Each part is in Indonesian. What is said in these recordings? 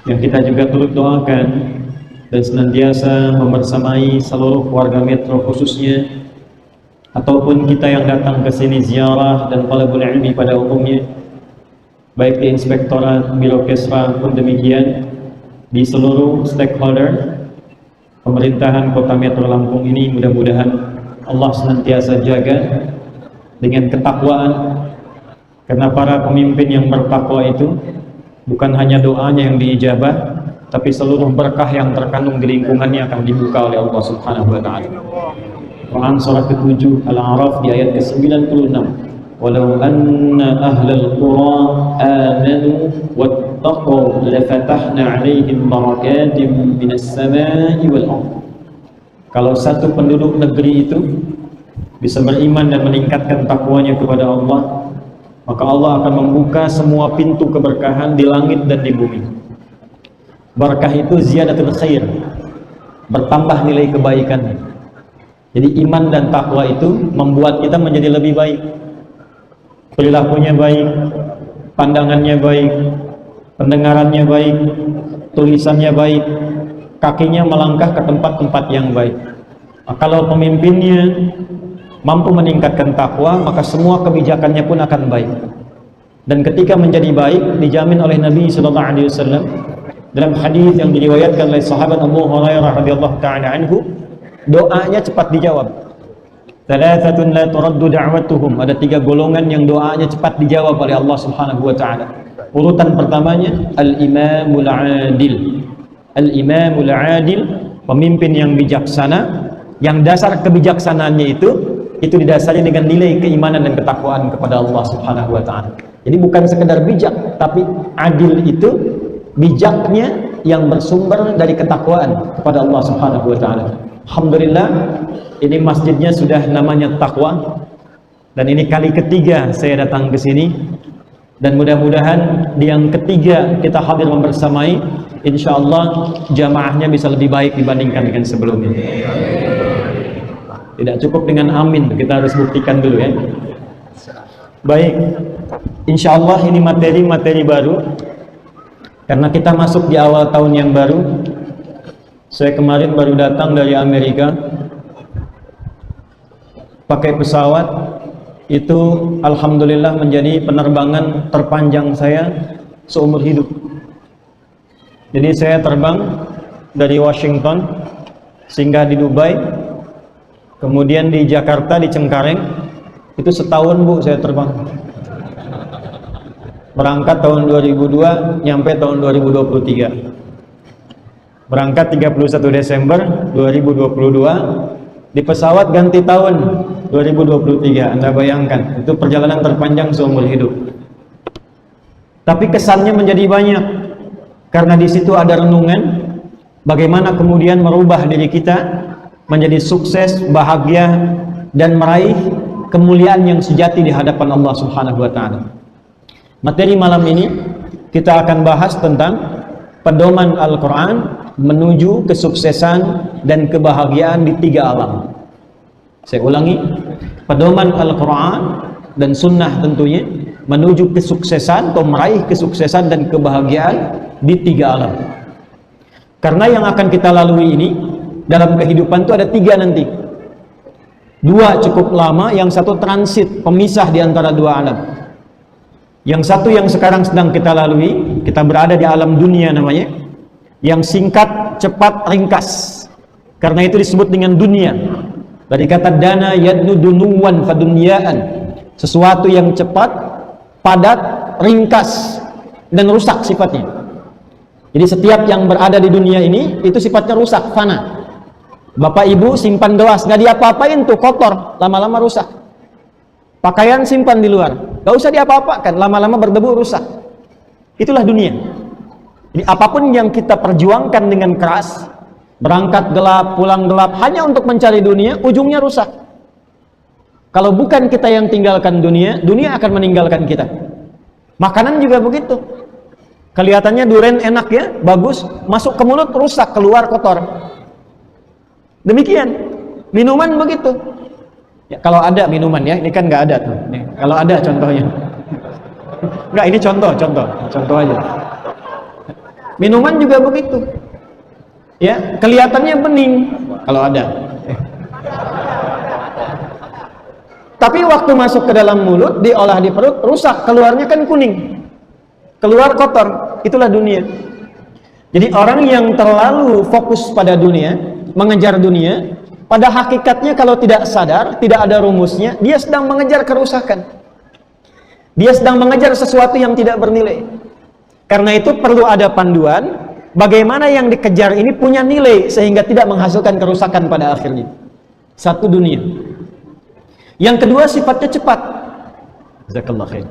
yang kita juga turut doakan dan senantiasa membersamai seluruh warga Metro khususnya, ataupun kita yang datang ke sini ziarah dan talabul ilmi pada umumnya, baik di Inspektorat Biro Kesra pun demikian, di seluruh stakeholder pemerintahan Kota Metro Lampung ini. Mudah-mudahan Allah senantiasa jaga dengan ketakwaan, karena para pemimpin yang bertakwa itu bukan hanya doanya yang diijabah, tapi seluruh berkah yang terkandung di lingkungannya akan dibuka oleh Allah Subhanahu wa taala. Quran surah ke-7 Al-A'raf di ayat ke-96, walau anna ahlal qura amanu wattaqu lafatahna 'alaihim barakatim minas samai wal ardh. Kalau satu penduduk negeri itu bisa beriman dan meningkatkan takwanya kepada Allah, maka Allah akan membuka semua pintu keberkahan di langit dan di bumi. Barakah itu ziyadatul khair, bertambah nilai kebaikan. Jadi iman dan takwa itu membuat kita menjadi lebih baik, perilakunya baik, pandangannya baik, pendengarannya baik, tulisannya baik, kakinya melangkah ke tempat-tempat yang baik. Kalau pemimpinnya mampu meningkatkan takwa, maka semua kebijakannya pun akan baik. Dan ketika menjadi baik, dijamin oleh Nabi sallallahu alaihi wasallam dalam hadis yang diriwayatkan oleh sahabat Abu Hurairah radhiyallahu taala anhu, doanya cepat dijawab. Thalathatun la turaddu da'watuhum, ada 3 golongan yang doanya cepat dijawab oleh Allah Subhanahu wa taala. Urutan pertamanya al-imamul adil. Al-imamul adil, pemimpin yang bijaksana, yang dasar kebijaksanaannya itu didasari dengan nilai keimanan dan ketakwaan kepada Allah Subhanahu wa taala. Jadi bukan sekedar bijak, tapi adil itu bijaknya yang bersumber dari ketakwaan kepada Allah Subhanahu wa taala. Alhamdulillah, ini masjidnya sudah namanya Taqwa, dan ini kali ketiga saya datang ke sini, dan mudah-mudahan di yang ketiga kita hadir membersamai, insyaallah jamaahnya bisa lebih baik dibandingkan dengan sebelumnya. Tidak cukup dengan amin, kita harus buktikan dulu ya. Baik, insyaallah ini materi-materi baru, karena kita masuk di awal tahun yang baru. Saya kemarin baru datang dari Amerika, pakai pesawat, itu alhamdulillah menjadi penerbangan terpanjang saya seumur hidup. Jadi saya terbang dari Washington, singgah di Dubai, kemudian di Jakarta, di Cengkareng, itu setahun Bu saya terbang. Berangkat tahun 2002, nyampe tahun 2023. Berangkat 31 Desember 2022, di pesawat ganti tahun 2023. Anda bayangkan, itu perjalanan terpanjang seumur hidup. Tapi kesannya menjadi banyak, karena di situ ada renungan bagaimana kemudian merubah diri kita menjadi sukses, bahagia, dan meraih kemuliaan yang sejati di hadapan Allah Subhanahu wa taala. Materi malam ini kita akan bahas tentang pedoman Al-Quran menuju kesuksesan dan kebahagiaan di 3 alam. Saya ulangi, pedoman Al-Quran dan Sunnah tentunya menuju kesuksesan atau meraih kesuksesan dan kebahagiaan di 3 alam. Karena yang akan kita lalui ini dalam kehidupan itu ada 3 nanti. 2 cukup lama, yang 1 transit, pemisah di antara 2 alam. Yang 1 yang sekarang sedang kita lalui, kita berada di alam dunia namanya, yang singkat, cepat, ringkas. Karena itu disebut dengan dunia. Dari kata dana yadnu dunuwan fadunyaan, sesuatu yang cepat, padat, ringkas, dan rusak sifatnya. Jadi setiap yang berada di dunia ini itu sifatnya rusak, fana. Bapak ibu simpan gelas, nggak diapa-apain tuh, kotor, lama-lama rusak. Pakaian simpan di luar, nggak usah diapa-apakan, lama-lama berdebu, rusak. Itulah dunia. Jadi apapun yang kita perjuangkan dengan keras, berangkat gelap, pulang gelap, hanya untuk mencari dunia, ujungnya rusak. Kalau bukan kita yang tinggalkan dunia, dunia akan meninggalkan kita. Makanan juga begitu. Kelihatannya durian enak ya, bagus, masuk ke mulut rusak, keluar kotor. Demikian, minuman begitu. Ya, kalau ada minuman ya, ini kan nggak ada tuh. Nih, kalau ada contohnya. Nggak, ini contoh aja. Minuman juga begitu. Ya, kelihatannya bening kalau ada. Tapi waktu masuk ke dalam mulut, diolah di perut, rusak, keluarnya kan kuning. Keluar kotor, itulah dunia. Jadi orang yang terlalu fokus pada dunia, mengejar dunia, pada hakikatnya kalau tidak sadar, tidak ada rumusnya, dia sedang mengejar kerusakan. Dia sedang mengejar sesuatu yang tidak bernilai. Karena itu perlu ada panduan, bagaimana yang dikejar ini punya nilai, sehingga tidak menghasilkan kerusakan pada akhirnya. Satu, dunia. Yang kedua, sifatnya cepat. Jazakallah khair.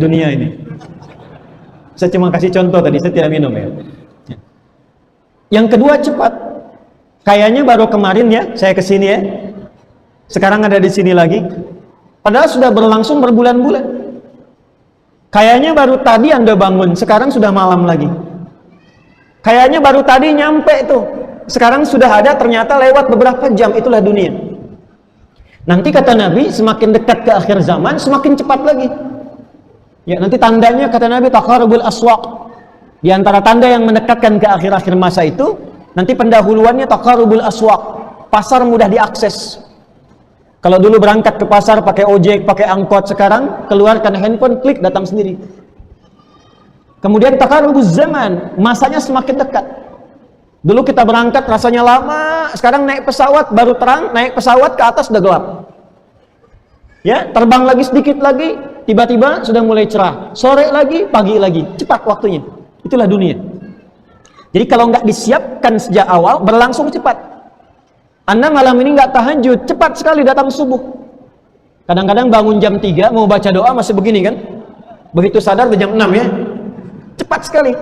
Dunia ini. Saya cuma kasih contoh tadi, saya tidak minum ya. Yang kedua, cepat. Kayaknya baru kemarin ya, saya kesini ya. Sekarang ada di sini lagi. Padahal sudah berlangsung berbulan-bulan. Kayaknya baru tadi Anda bangun, sekarang sudah malam lagi. Kayaknya baru tadi nyampe tuh, sekarang sudah ada, ternyata lewat beberapa jam. Itulah dunia. Nanti kata Nabi, semakin dekat ke akhir zaman, semakin cepat lagi. Ya, nanti tandanya kata Nabi, taqarubul aswaq. Di antara tanda yang mendekatkan ke akhir-akhir masa itu, nanti pendahuluannya taqarubul aswaq. Pasar mudah diakses. Kalau dulu berangkat ke pasar pakai ojek, pakai angkot, sekarang keluarkan handphone, klik, datang sendiri. Kemudian taqarubuz zaman, masanya semakin dekat. Dulu kita berangkat rasanya lama, sekarang naik pesawat baru terang, naik pesawat ke atas sudah gelap. Ya, terbang lagi sedikit lagi, tiba-tiba sudah mulai cerah. Sore lagi, pagi lagi, cepat waktunya. Itulah dunia. Jadi kalau nggak disiapkan sejak awal, berlangsung cepat. Anda malam ini nggak tahajud, cepat sekali datang subuh. Kadang-kadang bangun jam 3, mau baca doa masih begini kan? Begitu sadar udah jam 6 ya. Cepat sekali.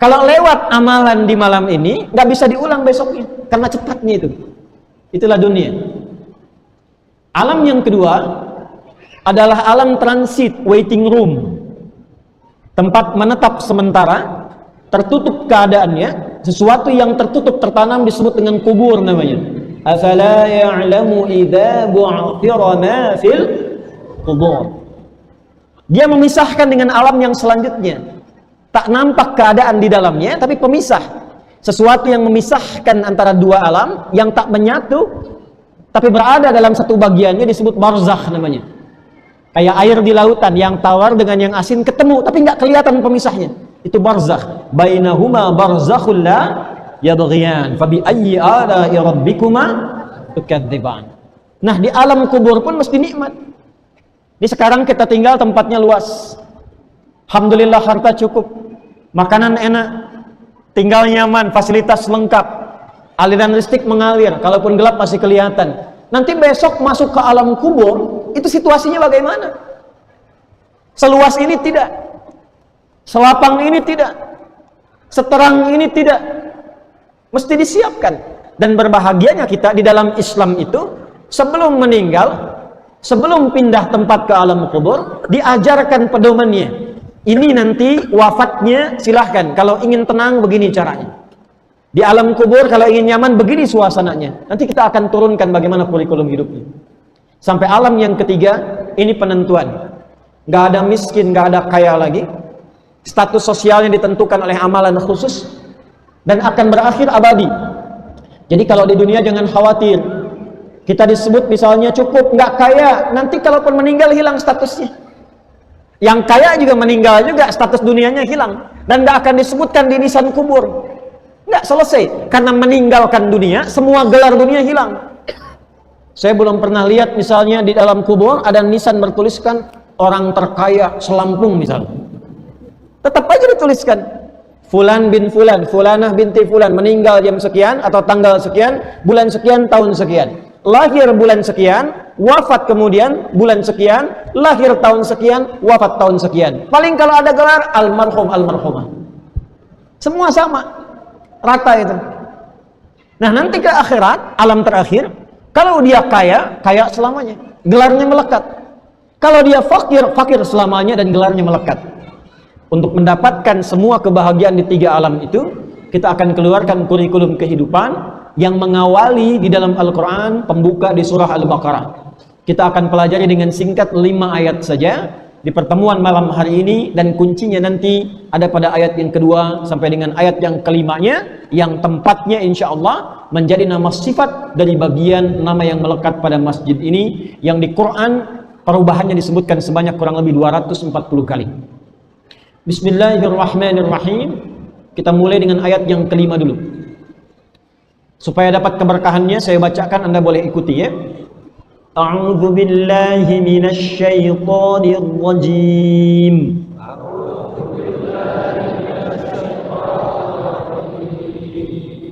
Kalau lewat amalan di malam ini, nggak bisa diulang besoknya, karena cepatnya itu. Itulah dunia. Alam yang kedua adalah alam transit, waiting room. Tempat menetap sementara, tertutup keadaannya, sesuatu yang tertutup tertanam disebut dengan kubur namanya. Afala ya'lamu idza bu'thira ma fil qubur. Dia memisahkan dengan alam yang selanjutnya. Tak nampak keadaan di dalamnya, tapi pemisah. Sesuatu yang memisahkan antara dua alam yang tak menyatu, tapi berada dalam satu bagiannya disebut barzakh namanya. Kayak air di lautan, yang tawar dengan yang asin ketemu, tapi nggak kelihatan pemisahnya. Itu barzakh. Bainahuma barzakhul la yabghiyan. Fabi ayyi ala'i rabbikuma tukadziban. Nah, di alam kubur pun mesti nikmat. Di sekarang kita tinggal tempatnya luas. Alhamdulillah harta cukup. Makanan enak. Tinggal nyaman, fasilitas lengkap. Aliran listrik mengalir, kalaupun gelap masih kelihatan. Nanti besok masuk ke alam kubur, itu situasinya bagaimana? Seluas ini tidak. Selapang ini tidak. Seterang ini tidak. Mesti disiapkan. Dan berbahagianya kita di dalam Islam itu, sebelum meninggal, sebelum pindah tempat ke alam kubur, diajarkan pedomannya. Ini nanti wafatnya silahkan. Kalau ingin tenang, begini caranya. Di alam kubur kalau ingin nyaman, begini suasananya. Nanti kita akan turunkan bagaimana kurikulum hidupnya. Sampai alam yang ketiga, ini penentuan. Gak ada miskin, gak ada kaya lagi. Status sosialnya ditentukan oleh amalan khusus. Dan akan berakhir abadi. Jadi kalau di dunia jangan khawatir. Kita disebut misalnya cukup, gak kaya. Nanti kalaupun meninggal hilang statusnya. Yang kaya juga meninggal juga, status dunianya hilang. Dan gak akan disebutkan di nisan kubur. Nggak selesai, karena meninggalkan dunia, semua gelar dunia hilang. Saya belum pernah lihat misalnya di dalam kubur ada nisan bertuliskan orang terkaya selampung misalnya. Tetap aja dituliskan Fulan bin Fulan, Fulanah binti Fulan, meninggal jam sekian atau tanggal sekian, bulan sekian, tahun sekian. Lahir bulan sekian, wafat kemudian bulan sekian, lahir tahun sekian, wafat tahun sekian. Paling kalau ada gelar almarhum, almarhumah. Semua sama. Rata itu. Nah, nanti ke akhirat, alam terakhir, kalau dia kaya, kaya selamanya, gelarnya melekat. Kalau dia fakir, fakir selamanya dan gelarnya melekat. Untuk mendapatkan semua kebahagiaan di tiga alam itu, kita akan keluarkan kurikulum kehidupan yang mengawali di dalam Al-Quran, pembuka di surah Al-Baqarah. Kita akan pelajari dengan singkat 5 ayat saja, di pertemuan malam hari ini, dan kuncinya nanti ada pada ayat yang kedua sampai dengan ayat yang kelimanya, yang tempatnya insya Allah menjadi nama sifat dari bagian nama yang melekat pada masjid ini, yang di Quran perubahannya disebutkan sebanyak kurang lebih 240 kali. Bismillahirrahmanirrahim. Kita mulai dengan ayat yang kelima dulu. Supaya dapat keberkahannya saya bacakan, Anda boleh ikuti ya. A'udzu billahi minasy syaithanir rajim.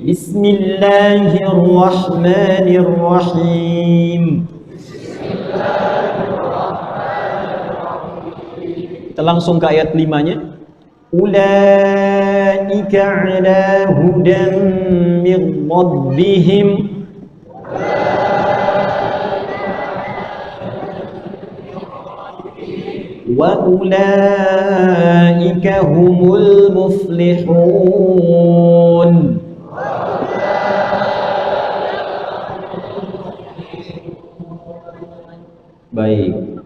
Bismillahirrahmanirrahim. Kita langsung ke ayat 5-nya. Ulaika ala hudan min rabbihim wa ulaika humul muflihun. Baik,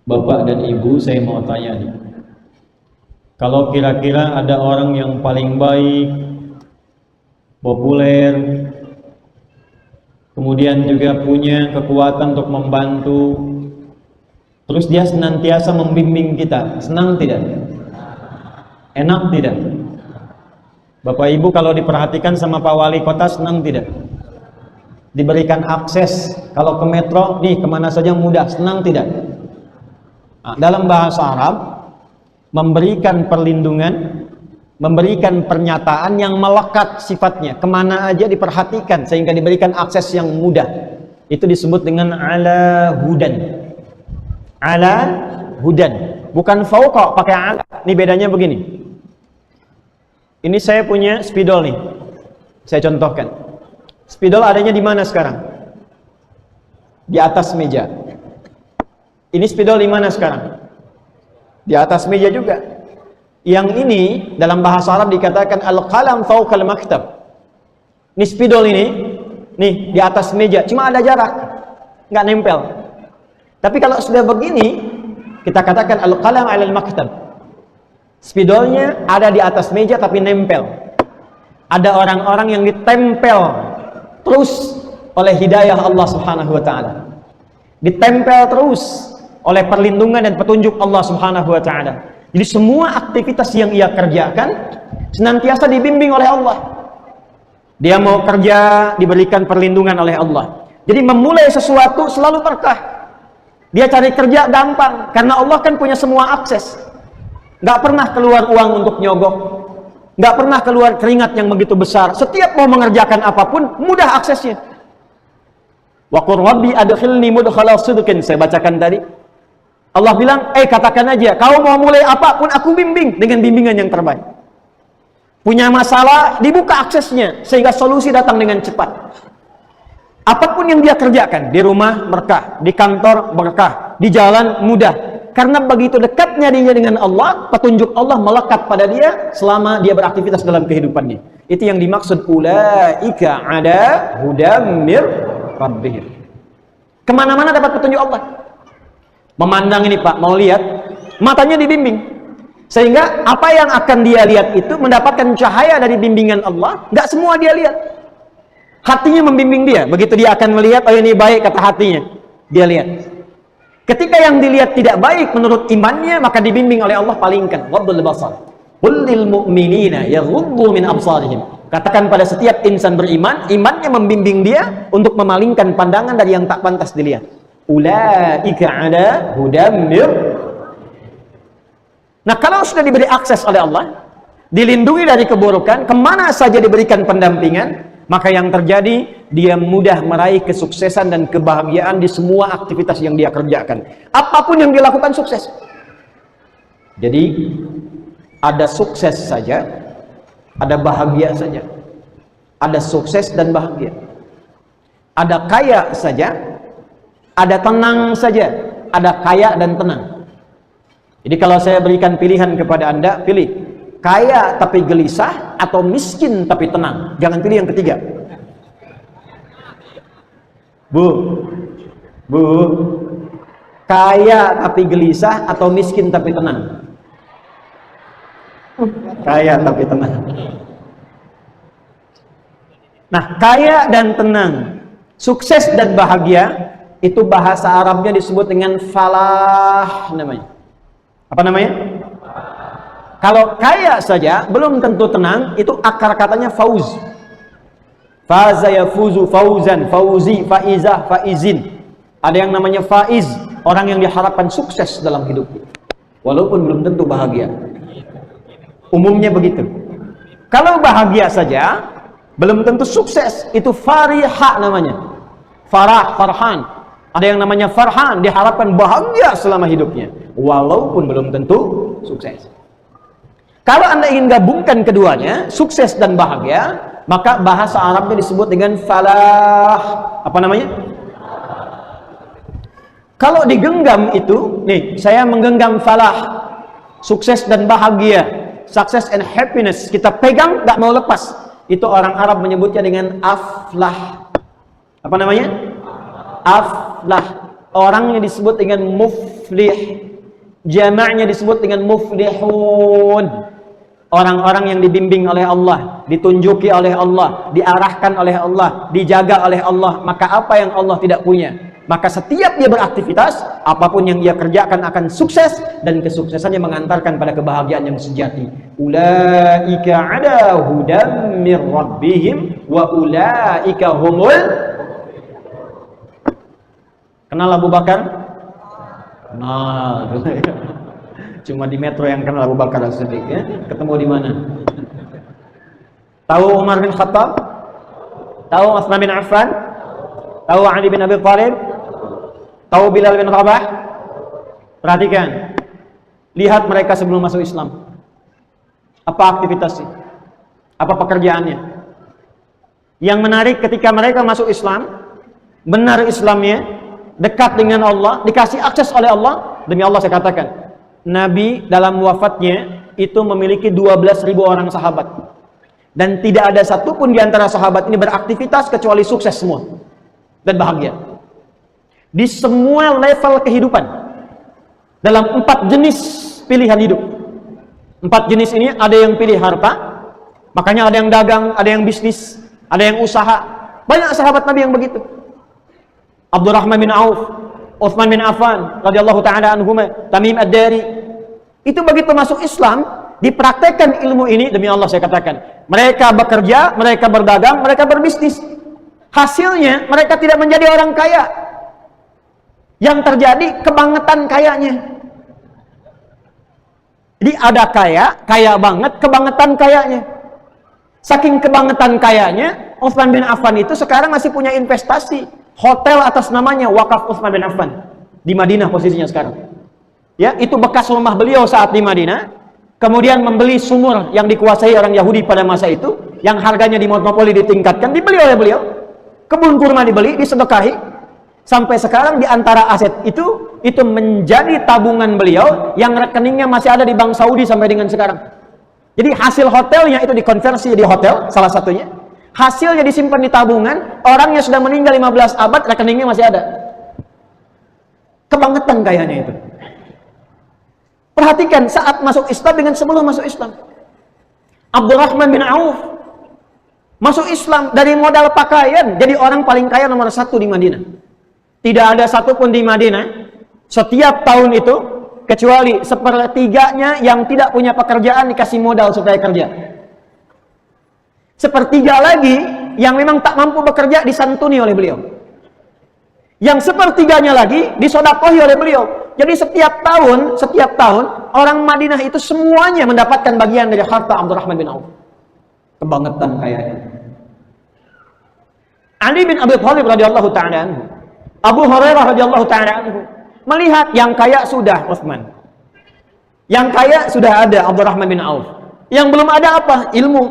Bapak dan Ibu, saya mau tanya nih, kalau kira-kira ada orang yang paling baik, populer, kemudian juga punya kekuatan untuk membantu, terus dia senantiasa membimbing kita, senang tidak? Enak tidak? Bapak Ibu kalau diperhatikan sama Pak Wali Kota, senang tidak? Diberikan akses, kalau ke metro, nih kemana saja mudah, senang tidak? Nah, dalam bahasa Arab, memberikan perlindungan, memberikan pernyataan yang melekat sifatnya, kemana aja diperhatikan sehingga diberikan akses yang mudah, itu disebut dengan ala hudan. Ala hudan, bukan fauqa pakai ala. Ini bedanya begini, ini saya punya spidol nih, saya contohkan. Spidol adanya di mana sekarang? Di atas meja. Ini spidol di mana sekarang? Di atas meja juga. Yang ini dalam bahasa Arab dikatakan al-qalam fawqal maktab. Ini spidol ini, nih di atas meja, cuma ada jarak, nggak nempel. Tapi kalau sudah begini, kita katakan al-qalam 'alal maktab. Spidolnya ada di atas meja tapi nempel. Ada orang-orang yang ditempel terus oleh hidayah Allah Subhanahu wa taala. Ditempel terus oleh perlindungan dan petunjuk Allah Subhanahu wa taala. Jadi semua aktivitas yang ia kerjakan senantiasa dibimbing oleh Allah. Dia mau kerja, diberikan perlindungan oleh Allah. Jadi memulai sesuatu selalu berkah. Dia cari kerja gampang karena Allah kan punya semua akses. Nggak pernah keluar uang untuk nyogok, nggak pernah keluar keringat yang begitu besar. Setiap mau mengerjakan apapun mudah aksesnya. Wa qur rabbi adkhilni mudkhala sidqin, saya bacakan tadi. Allah bilang, katakan aja, kau mau mulai apapun aku bimbing dengan bimbingan yang terbaik. Punya masalah, dibuka aksesnya sehingga solusi datang dengan cepat. Apapun yang dia kerjakan, di rumah berkah, di kantor berkah, di jalan mudah. Karena begitu dekatnya dia dengan Allah, petunjuk Allah melekat pada dia selama dia beraktivitas dalam kehidupannya. Itu yang dimaksud ulaika ada hudam mir rabbihim. Kemana-mana dapat petunjuk Allah. Memandang ini Pak, mau lihat, matanya dibimbing. Sehingga apa yang akan dia lihat itu mendapatkan cahaya dari bimbingan Allah. Nggak semua dia lihat. Hatinya membimbing dia. Begitu dia akan melihat, oh ini baik, kata hatinya, dia lihat. Ketika yang dilihat tidak baik menurut imannya, maka dibimbing oleh Allah, palingkan. Waddul basar. Qul lil mu'minina yaghuddu min absarihim. Katakan pada setiap insan beriman, imannya membimbing dia untuk memalingkan pandangan dari yang tak pantas dilihat. Ulaika ala hudam mir. Nah, kalau sudah diberi akses oleh Allah, dilindungi dari keburukan, kemana saja diberikan pendampingan, maka yang terjadi, dia mudah meraih kesuksesan dan kebahagiaan di semua aktivitas yang dia kerjakan. Apapun yang dilakukan sukses. Jadi, ada sukses saja, ada bahagia saja. Ada sukses dan bahagia. Ada kaya saja, ada tenang saja. Ada kaya dan tenang. Jadi kalau saya berikan pilihan kepada Anda, pilih kaya tapi gelisah atau miskin tapi tenang. Jangan pilih yang ketiga. Bu, Kaya tapi gelisah atau miskin tapi tenang? Kaya tapi tenang. Nah, kaya dan tenang, sukses dan bahagia, itu bahasa Arabnya disebut dengan falah namanya. Apa namanya? Kalau kaya saja belum tentu tenang, itu akar katanya fauz. Faza yafuzu fauzan, fauzi, faizah, faizin. Ada yang namanya faiz, orang yang diharapkan sukses dalam hidupnya, walaupun belum tentu bahagia. Umumnya begitu. Kalau bahagia saja belum tentu sukses, itu fariha namanya. Farah, farhan. Ada yang namanya farhan, diharapkan bahagia selama hidupnya, walaupun belum tentu sukses. Kalau Anda ingin gabungkan keduanya, sukses dan bahagia, maka bahasa Arabnya disebut dengan falah. Apa namanya? Kalau digenggam itu, nih, saya menggenggam falah, sukses dan bahagia, success and happiness, kita pegang, gak mau lepas. Itu orang Arab menyebutnya dengan aflah. Apa namanya? Aflah. Orangnya disebut dengan muflih, jamaknya disebut dengan muflihun. Orang-orang yang dibimbing oleh Allah, ditunjuki oleh Allah, diarahkan oleh Allah, dijaga oleh Allah. Maka apa yang Allah tidak punya, maka setiap dia beraktivitas, apapun yang ia kerjakan akan sukses, dan kesuksesannya mengantarkan pada kebahagiaan yang sejati. Ulaika ada hudam mir rabbihim wa ulaika humul. Kenal Abu Bakar? Kenal. Cuma di metro yang kenal Abu Bakar As-Siddiq, ya. Ketemu di mana? Tahu Umar bin Khattab? Tahu Utsman bin Affan? Tahu Ali bin Abi Thalib? Tahu Bilal bin Rabah? Perhatikan. Lihat mereka sebelum masuk Islam. Apa aktivitasnya? Apa pekerjaannya? Yang menarik ketika mereka masuk Islam, benar Islamnya, dekat dengan Allah, dikasih akses oleh Allah. Demi Allah saya katakan, Nabi dalam wafatnya itu memiliki 12.000 orang sahabat, dan tidak ada satupun di antara sahabat ini beraktivitas kecuali sukses semua dan bahagia di semua level kehidupan, dalam 4 jenis pilihan hidup. 4 jenis ini ada yang pilih harta, makanya ada yang dagang, ada yang bisnis, ada yang usaha. Banyak sahabat Nabi yang begitu. Abdurrahman bin Auf, Utsman bin Affan radhiyallahu taala anhuma, Tamim ad-Dari. Itu begitu masuk Islam, dipraktekkan ilmu ini, demi Allah saya katakan, mereka bekerja, mereka berdagang, mereka berbisnis. Hasilnya mereka tidak menjadi orang kaya. Yang terjadi kebangetan kayanya. Jadi ada kaya banget, kebangetan kayanya. Saking kebangetan kayanya, Utsman bin Affan itu sekarang masih punya investasi hotel atas namanya, wakaf Utsman bin Affan, di Madinah posisinya sekarang. Ya, itu bekas rumah beliau saat di Madinah. Kemudian membeli sumur yang dikuasai orang Yahudi pada masa itu, yang harganya di monopoli ditingkatkan, dibeli oleh beliau. Kebun kurma dibeli, disedekahi. Sampai sekarang di antara aset itu menjadi tabungan beliau, yang rekeningnya masih ada di Bank Saudi sampai dengan sekarang. Jadi hasil hotelnya itu dikonversi jadi hotel, salah satunya. Hasilnya disimpan di tabungan, orangnya sudah meninggal 15 abad, rekeningnya masih ada. Kebangetan kayanya itu. Perhatikan saat masuk Islam dengan sebelum masuk Islam. Abdurrahman bin Auf masuk Islam dari modal pakaian, jadi orang paling kaya nomor 1 di Madinah. Tidak ada satupun di Madinah setiap tahun itu, kecuali 1/3 yang tidak punya pekerjaan dikasih modal supaya kerja. 1/3 lagi yang memang tak mampu bekerja disantuni oleh beliau. Yang 1/3 lagi disodakohi oleh beliau. Jadi setiap tahun orang Madinah itu semuanya mendapatkan bagian dari harta Abdurrahman bin Auf. Kebangetan kayaknya. Ali bin Abi Thalib radhiyallahu taala anhu, Abu Hurairah radhiyallahu taala anhu, melihat yang kaya sudah Utsman, yang kaya sudah ada Abdurrahman bin Auf, yang belum ada apa? Ilmu.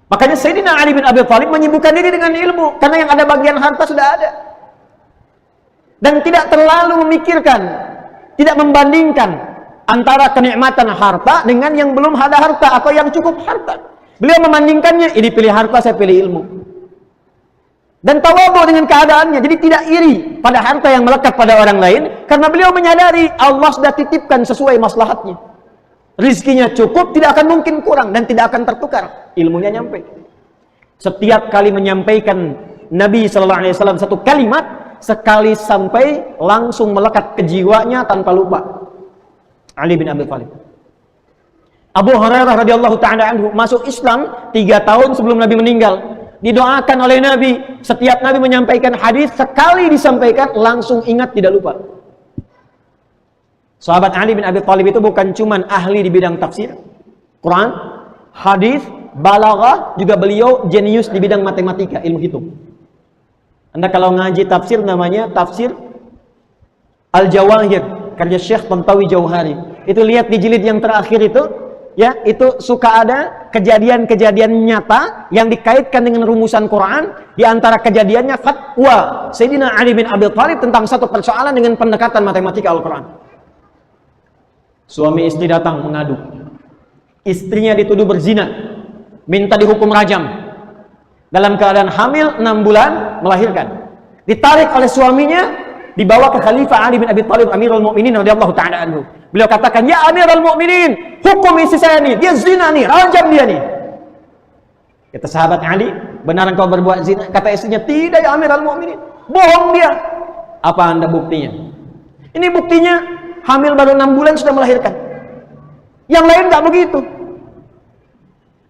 Makanya Sayyidina Ali bin Abi Thalib menyibukkan diri dengan ilmu, karena yang ada bagian harta sudah ada. Dan tidak terlalu memikirkan, tidak membandingkan antara kenikmatan harta dengan yang belum ada harta atau yang cukup harta. Beliau membandingkannya, ini pilih harta, saya pilih ilmu. dan tawadhu dengan keadaannya, jadi tidak iri pada harta yang melekat pada orang lain, karena beliau menyadari Allah sudah titipkan sesuai maslahatnya. Rizkinya cukup, tidak akan mungkin kurang dan tidak akan tertukar. Ilmunya nyampe. Setiap kali menyampaikan Nabi SAW satu kalimat, sekali sampai langsung melekat ke jiwanya tanpa lupa. Ali bin Abi Thalib. Abu Hurairah radhiyallahu ta'ala anhu masuk Islam 3 tahun sebelum Nabi meninggal. Didoakan oleh Nabi, setiap Nabi menyampaikan hadis, sekali disampaikan langsung ingat, tidak lupa. Sahabat Ali bin Abi Thalib itu bukan cuman ahli di bidang tafsir, Quran, hadis, balaghah, juga beliau jenius di bidang matematika, ilmu hitung. Anda kalau ngaji tafsir, namanya tafsir Al-Jawahir, karya Syekh Tantawi Jauhari. Itu lihat di jilid yang terakhir itu, ya, itu suka ada kejadian-kejadian nyata yang dikaitkan dengan rumusan Quran. Di antara kejadiannya fatwa Sayyidina Ali bin Abi Thalib tentang satu persoalan dengan pendekatan matematika Al-Quran. Suami istri datang mengadu, istrinya dituduh berzina, minta dihukum rajam. Dalam keadaan hamil 6 bulan melahirkan, ditarik oleh suaminya, dibawa ke Khalifah Ali bin Abi Thalib Amirul Mukminin radhiyallahu ta'ala anhu. Beliau katakan, "Ya Amirul Mukminin, hukum istri saya nih, dia zina nih, rajam dia nih." Kata sahabat Ali, "Benar engkau berbuat zina?" Kata istrinya, "Tidak ya Amirul Mukminin, bohong dia." "Apa Anda buktinya?" "Ini buktinya, hamil baru 6 bulan sudah melahirkan. Yang lain enggak begitu."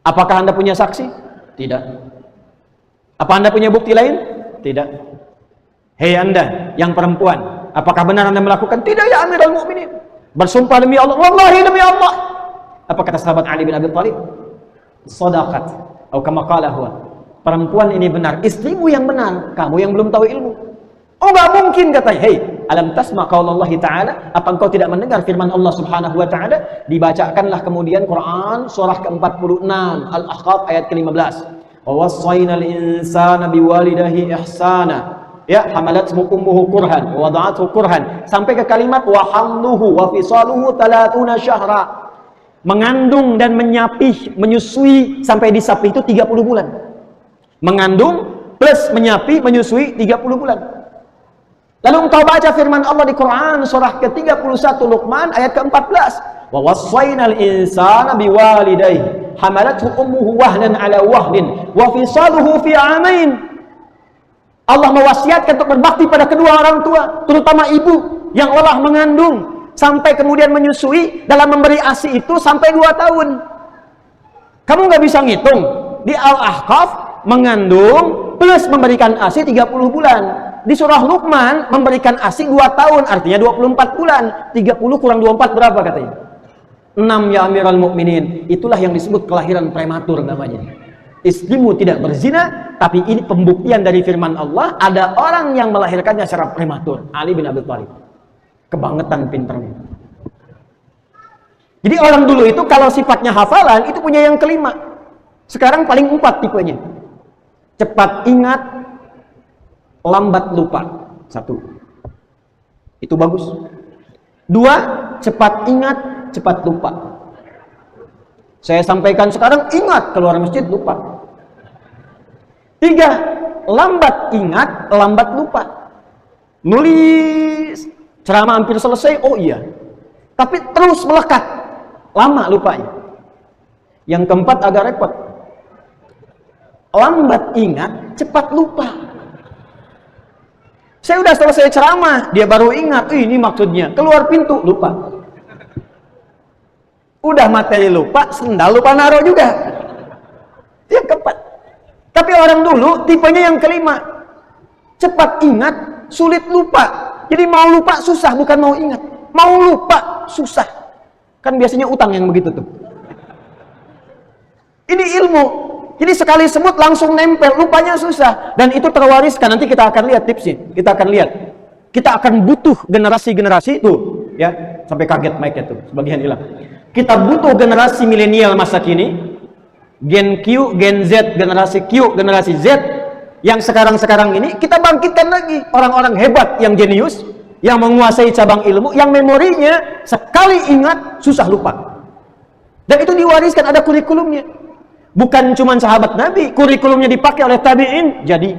"Apakah Anda punya saksi?" "Tidak." "Apa Anda punya bukti lain?" "Tidak." "Hei Anda yang perempuan, apakah benar Anda melakukan?" "Tidak ya Amirul Mukminin." "Bersumpah demi Allah." "Wallahi demi Allah." Apa kata sahabat Ali bin Abi Thalib? "Shadaqat," atau kama qala huwa. Perempuan ini benar, istrimu yang benar, kamu yang belum tahu ilmu. "Oh, enggak mungkin," katanya. "Hei, alam tasma qaulallahi ta'ala, apa engkau tidak mendengar firman Allah Subhanahu wa ta'ala?" Dibacakanlah kemudian Quran surah ke-46 Al-Ahqaf ayat ke-15. "Wa wassaynal insana biwalidayhi ihsana." Ya, hamalathu ummuhu kurhan wa wada'athu kurhan, sampai ke kalimat wa hamluhu wa fisaluhu 30 syahra. Mengandung dan menyapih, menyusui sampai disapih itu 30 bulan. Mengandung plus menyapih, menyusui 30 bulan. Lalu engkau baca firman Allah di Quran surah ke-31 Luqman ayat ke-14. Wa wassaynal insana biwalidayhi hamalathu ummuhu wahnan ala wahnin wa fisaluhu fi 'amain. Allah mewasiatkan untuk berbakti pada kedua orang tua, terutama ibu yang lelah mengandung sampai kemudian menyusui, dalam memberi ASI itu sampai 2 tahun. Kamu nggak bisa ngitung. Di Al-Ahqaf mengandung plus memberikan ASI 30 bulan. Di surah Luqman memberikan ASI 2 tahun, artinya 24 bulan. 30 kurang 24 berapa katanya? 6 ya Amirul Mukminin. Itulah yang disebut kelahiran prematur namanya. Istrimu tidak berzina, tapi ini pembuktian dari firman Allah, ada orang yang melahirkannya secara prematur. Ali bin Abi Thalib. Kebangetan pinternya. Jadi orang dulu itu kalau sifatnya hafalan, itu punya yang kelima. Sekarang paling 4 tipenya. Cepat ingat, lambat lupa. 1. Itu bagus. 2, cepat ingat, cepat lupa. Saya sampaikan sekarang, ingat, keluar masjid lupa. 3, lambat ingat, lambat lupa. Nulis ceramah hampir selesai, oh iya, tapi terus melekat, lama lupanya. Yang keempat agak repot, lambat ingat, cepat lupa. Saya udah selesai ceramah, dia baru ingat, ini maksudnya, keluar pintu lupa. Udah materi lupa, sendal lupa naruh juga. Yang keempat. Tapi orang dulu tipenya yang kelima. Cepat ingat, sulit lupa. Jadi mau lupa susah, bukan mau ingat. Mau lupa susah. Kan biasanya utang yang begitu tuh. Ini ilmu. Jadi sekali sebut langsung nempel, lupanya susah. Dan itu terwariskan, nanti kita akan lihat tipsnya. Kita akan lihat. Kita akan butuh generasi-generasi tuh. Ya, sampai kaget mic-nya tuh, sebagian hilang. Kita butuh generasi milenial masa kini, Gen Q, Gen Z, generasi Q, generasi Z, yang sekarang-sekarang ini kita bangkitkan lagi orang-orang hebat yang jenius, yang menguasai cabang ilmu, yang memorinya sekali ingat susah lupa. Dan itu diwariskan, ada kurikulumnya. Bukan cuma sahabat Nabi, kurikulumnya dipakai oleh tabi'in. Jadi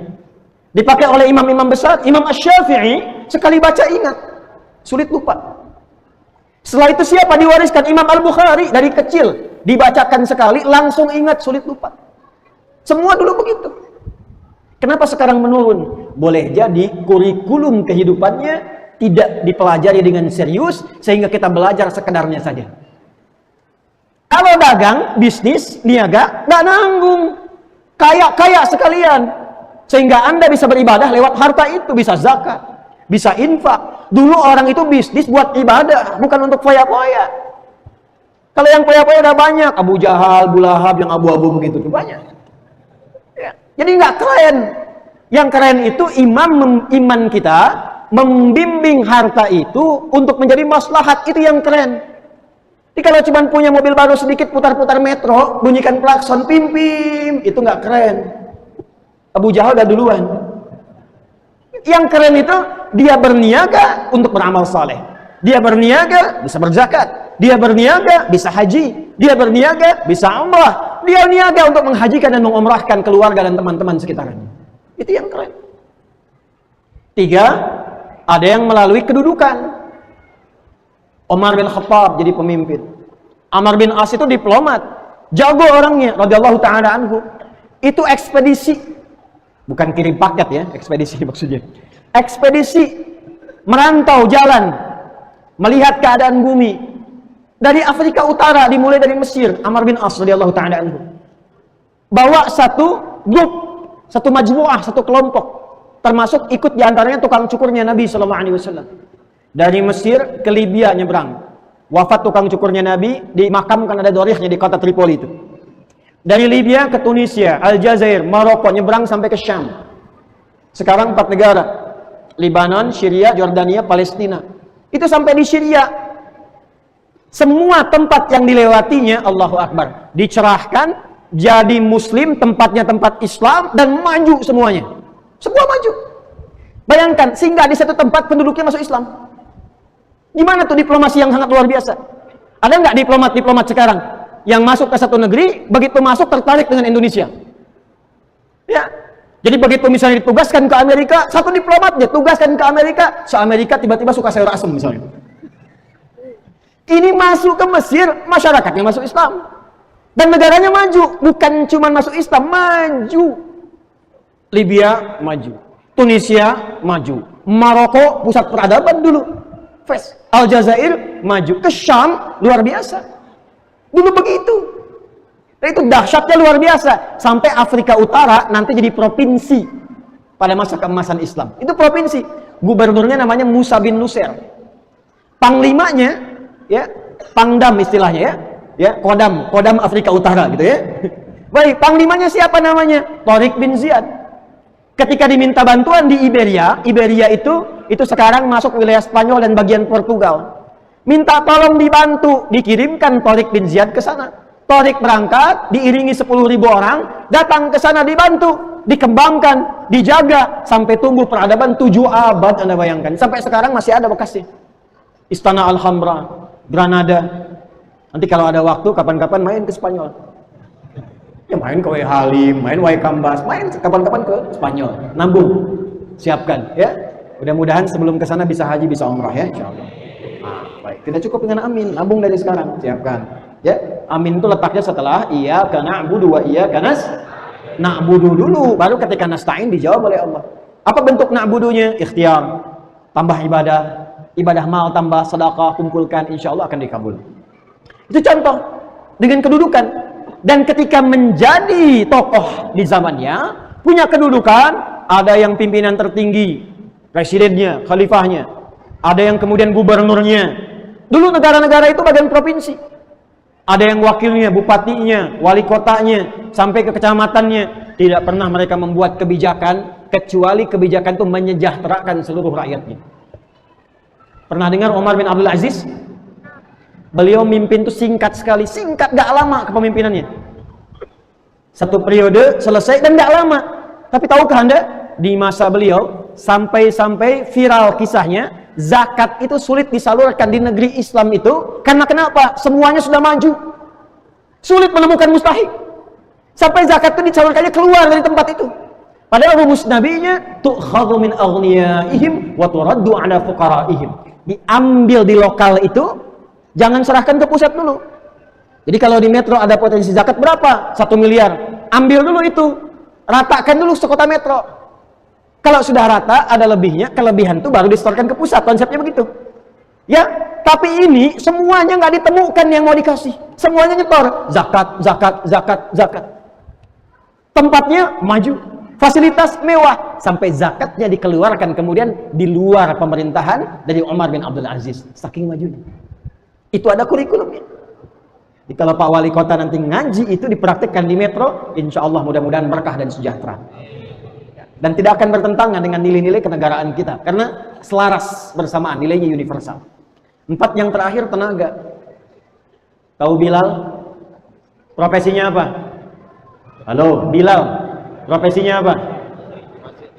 Dipakai oleh imam-imam besar. Imam Asy-Syafi'i sekali baca ingat, sulit lupa. Setelah itu siapa diwariskan? Imam Al-Bukhari. Dari kecil dibacakan sekali langsung ingat, sulit lupa. Semua dulu begitu. Kenapa sekarang menurun? Boleh jadi kurikulum kehidupannya tidak dipelajari dengan serius sehingga kita belajar sekedarnya saja. Kalau dagang, bisnis, niaga, nggak nanggung. Kaya sekalian. Sehingga Anda bisa beribadah lewat harta itu. Bisa zakat, bisa infak. Dulu orang itu bisnis buat ibadah, bukan untuk foya-foya. Kalau yang foya-foya udah banyak. Abu Jahal, Abu Lahab, yang abu-abu begitu tuh banyak. Ya. Jadi nggak keren. Yang keren itu iman kita membimbing harta itu untuk menjadi maslahat. Itu yang keren. Jadi kalau cuma punya mobil baru sedikit putar-putar metro, bunyikan klakson, pim-pim, itu nggak keren. Abu Jahal udah duluan. Yang keren itu dia berniaga untuk beramal saleh. Dia berniaga bisa berzakat. Dia berniaga bisa haji. Dia berniaga bisa umrah. Dia niaga untuk menghajikan dan mengumrahkan keluarga dan teman-teman sekitarnya. Itu yang keren. 3, ada yang melalui kedudukan. Umar bin Khattab jadi pemimpin. Amr bin As itu diplomat. Jago orangnya, radhiyallahu ta'ala anhu. Itu ekspedisi. Bukan kirim paket ya, ekspedisi maksudnya. Ekspedisi merantau jalan, melihat keadaan bumi. Dari Afrika Utara, dimulai dari Mesir, Amr bin As radhiyallahu ta'ala anhu. Bawa satu grup, satu majmu'ah, satu kelompok. Termasuk ikut diantaranya tukang cukurnya Nabi SAW. Dari Mesir ke Libya nyebrang. Wafat tukang cukurnya Nabi, dimakamkan ada dorihnya di kota Tripoli itu. Dari Libya ke Tunisia, Aljazair, Maroko, nyebrang sampai ke Syam. Sekarang 4 negara. Lebanon, Syria, Jordania, Palestina. Itu sampai di Syria. Semua tempat yang dilewatinya, Allahu Akbar, dicerahkan, jadi muslim, tempatnya tempat Islam, dan maju semuanya. Semua maju. Bayangkan, sehingga di satu tempat penduduknya masuk Islam. Gimana tuh diplomasi yang sangat luar biasa? Ada nggak diplomat-diplomat sekarang yang masuk ke satu negeri, begitu masuk tertarik dengan Indonesia? Ya. Jadi begitu misalnya ditugaskan ke Amerika, satu diplomat dia tugaskan ke Amerika, se-Amerika tiba-tiba suka sayur asem misalnya. Ini masuk ke Mesir, masyarakatnya masuk Islam. Dan negaranya maju, bukan cuma masuk Islam, maju. Libya maju, Tunisia maju, Maroko pusat peradaban dulu, Fes, Aljazair maju, ke Syam luar biasa. Dulu begitu. Dan itu dahsyatnya luar biasa. Sampai Afrika Utara nanti jadi provinsi pada masa keemasan Islam. Itu provinsi. Gubernurnya namanya Musa bin Nusair. Panglimanya, ya, Pangdam istilahnya ya, Kodam Afrika Utara gitu ya. Baik, panglimanya siapa namanya? Tariq bin Ziyad. Ketika diminta bantuan di Iberia itu sekarang masuk wilayah Spanyol dan bagian Portugal. Minta tolong dibantu, dikirimkan Tariq bin Ziyad ke sana. Tariq berangkat, diiringi 10.000 orang, datang ke sana dibantu, dikembangkan, dijaga, sampai tumbuh peradaban 7 abad, Anda bayangkan. Sampai sekarang masih ada bekasnya. Istana Alhambra, Granada. Nanti kalau ada waktu, kapan-kapan main ke Spanyol. Ya main ke Wai Halim, main Wai Kambas, main kapan-kapan ke Spanyol. Nambung, siapkan ya. Mudah-mudahan sebelum ke sana bisa haji, bisa umrah ya, insyaallah. Baik, tidak cukup dengan amin, nabung dari sekarang, siapkan. Ya, amin itu letaknya setelah iyyaka na'budu wa iyyaka na'budu dulu, baru ketika nasta'in dijawab oleh Allah. Apa bentuk na'budunya? Ikhtiar, tambah ibadah mal, tambah sedekah, kumpulkan, insyaallah akan dikabul. Itu contoh dengan kedudukan. Dan ketika menjadi tokoh di zamannya, punya kedudukan, ada yang pimpinan tertinggi, presidennya, khalifahnya, ada yang kemudian gubernurnya. Dulu negara-negara itu bagian provinsi. Ada yang wakilnya, bupatinya, wali kotanya, sampai ke kecamatannya. Tidak pernah mereka membuat kebijakan, kecuali kebijakan itu menyejahterakan seluruh rakyatnya. Pernah dengar Umar bin Abdul Aziz? Beliau mimpin itu singkat sekali, singkat, gak lama kepemimpinannya. Satu periode selesai dan gak lama. Tapi tahukah Anda, di masa beliau sampai viral kisahnya, zakat itu sulit disalurkan di negeri Islam itu karena kenapa? Semuanya sudah maju. Sulit menemukan mustahik. Sampai zakat itu disalurkannya keluar dari tempat itu. Padahal rumus nabinya tu'khadhu min aghniyaihim wa turaddu ala fuqaraihim. Diambil di lokal itu, jangan serahkan ke pusat dulu. Jadi kalau di metro ada potensi zakat berapa? 1 miliar. Ambil dulu itu. Ratakan dulu sekota metro. Kalau sudah rata, ada lebihnya, kelebihan itu baru disetorkan ke pusat. Konsepnya begitu. Ya, tapi ini semuanya nggak ditemukan yang mau dikasih. Semuanya nyetor. Zakat, zakat, zakat, zakat. Tempatnya maju. Fasilitas mewah sampai zakatnya dikeluarkan kemudian di luar pemerintahan dari Umar bin Abdul Aziz, saking majunya. Itu ada kurikulumnya. Jadi kalau Pak Wali Kota nanti ngaji itu dipraktikkan di metro, insya Allah mudah-mudahan berkah dan sejahtera. Dan tidak akan bertentangan dengan nilai-nilai kenegaraan kita karena selaras bersamaan, nilainya universal. 4 yang terakhir tenaga. Tahu Bilal? Profesinya apa? Halo, Bilal. Profesinya apa?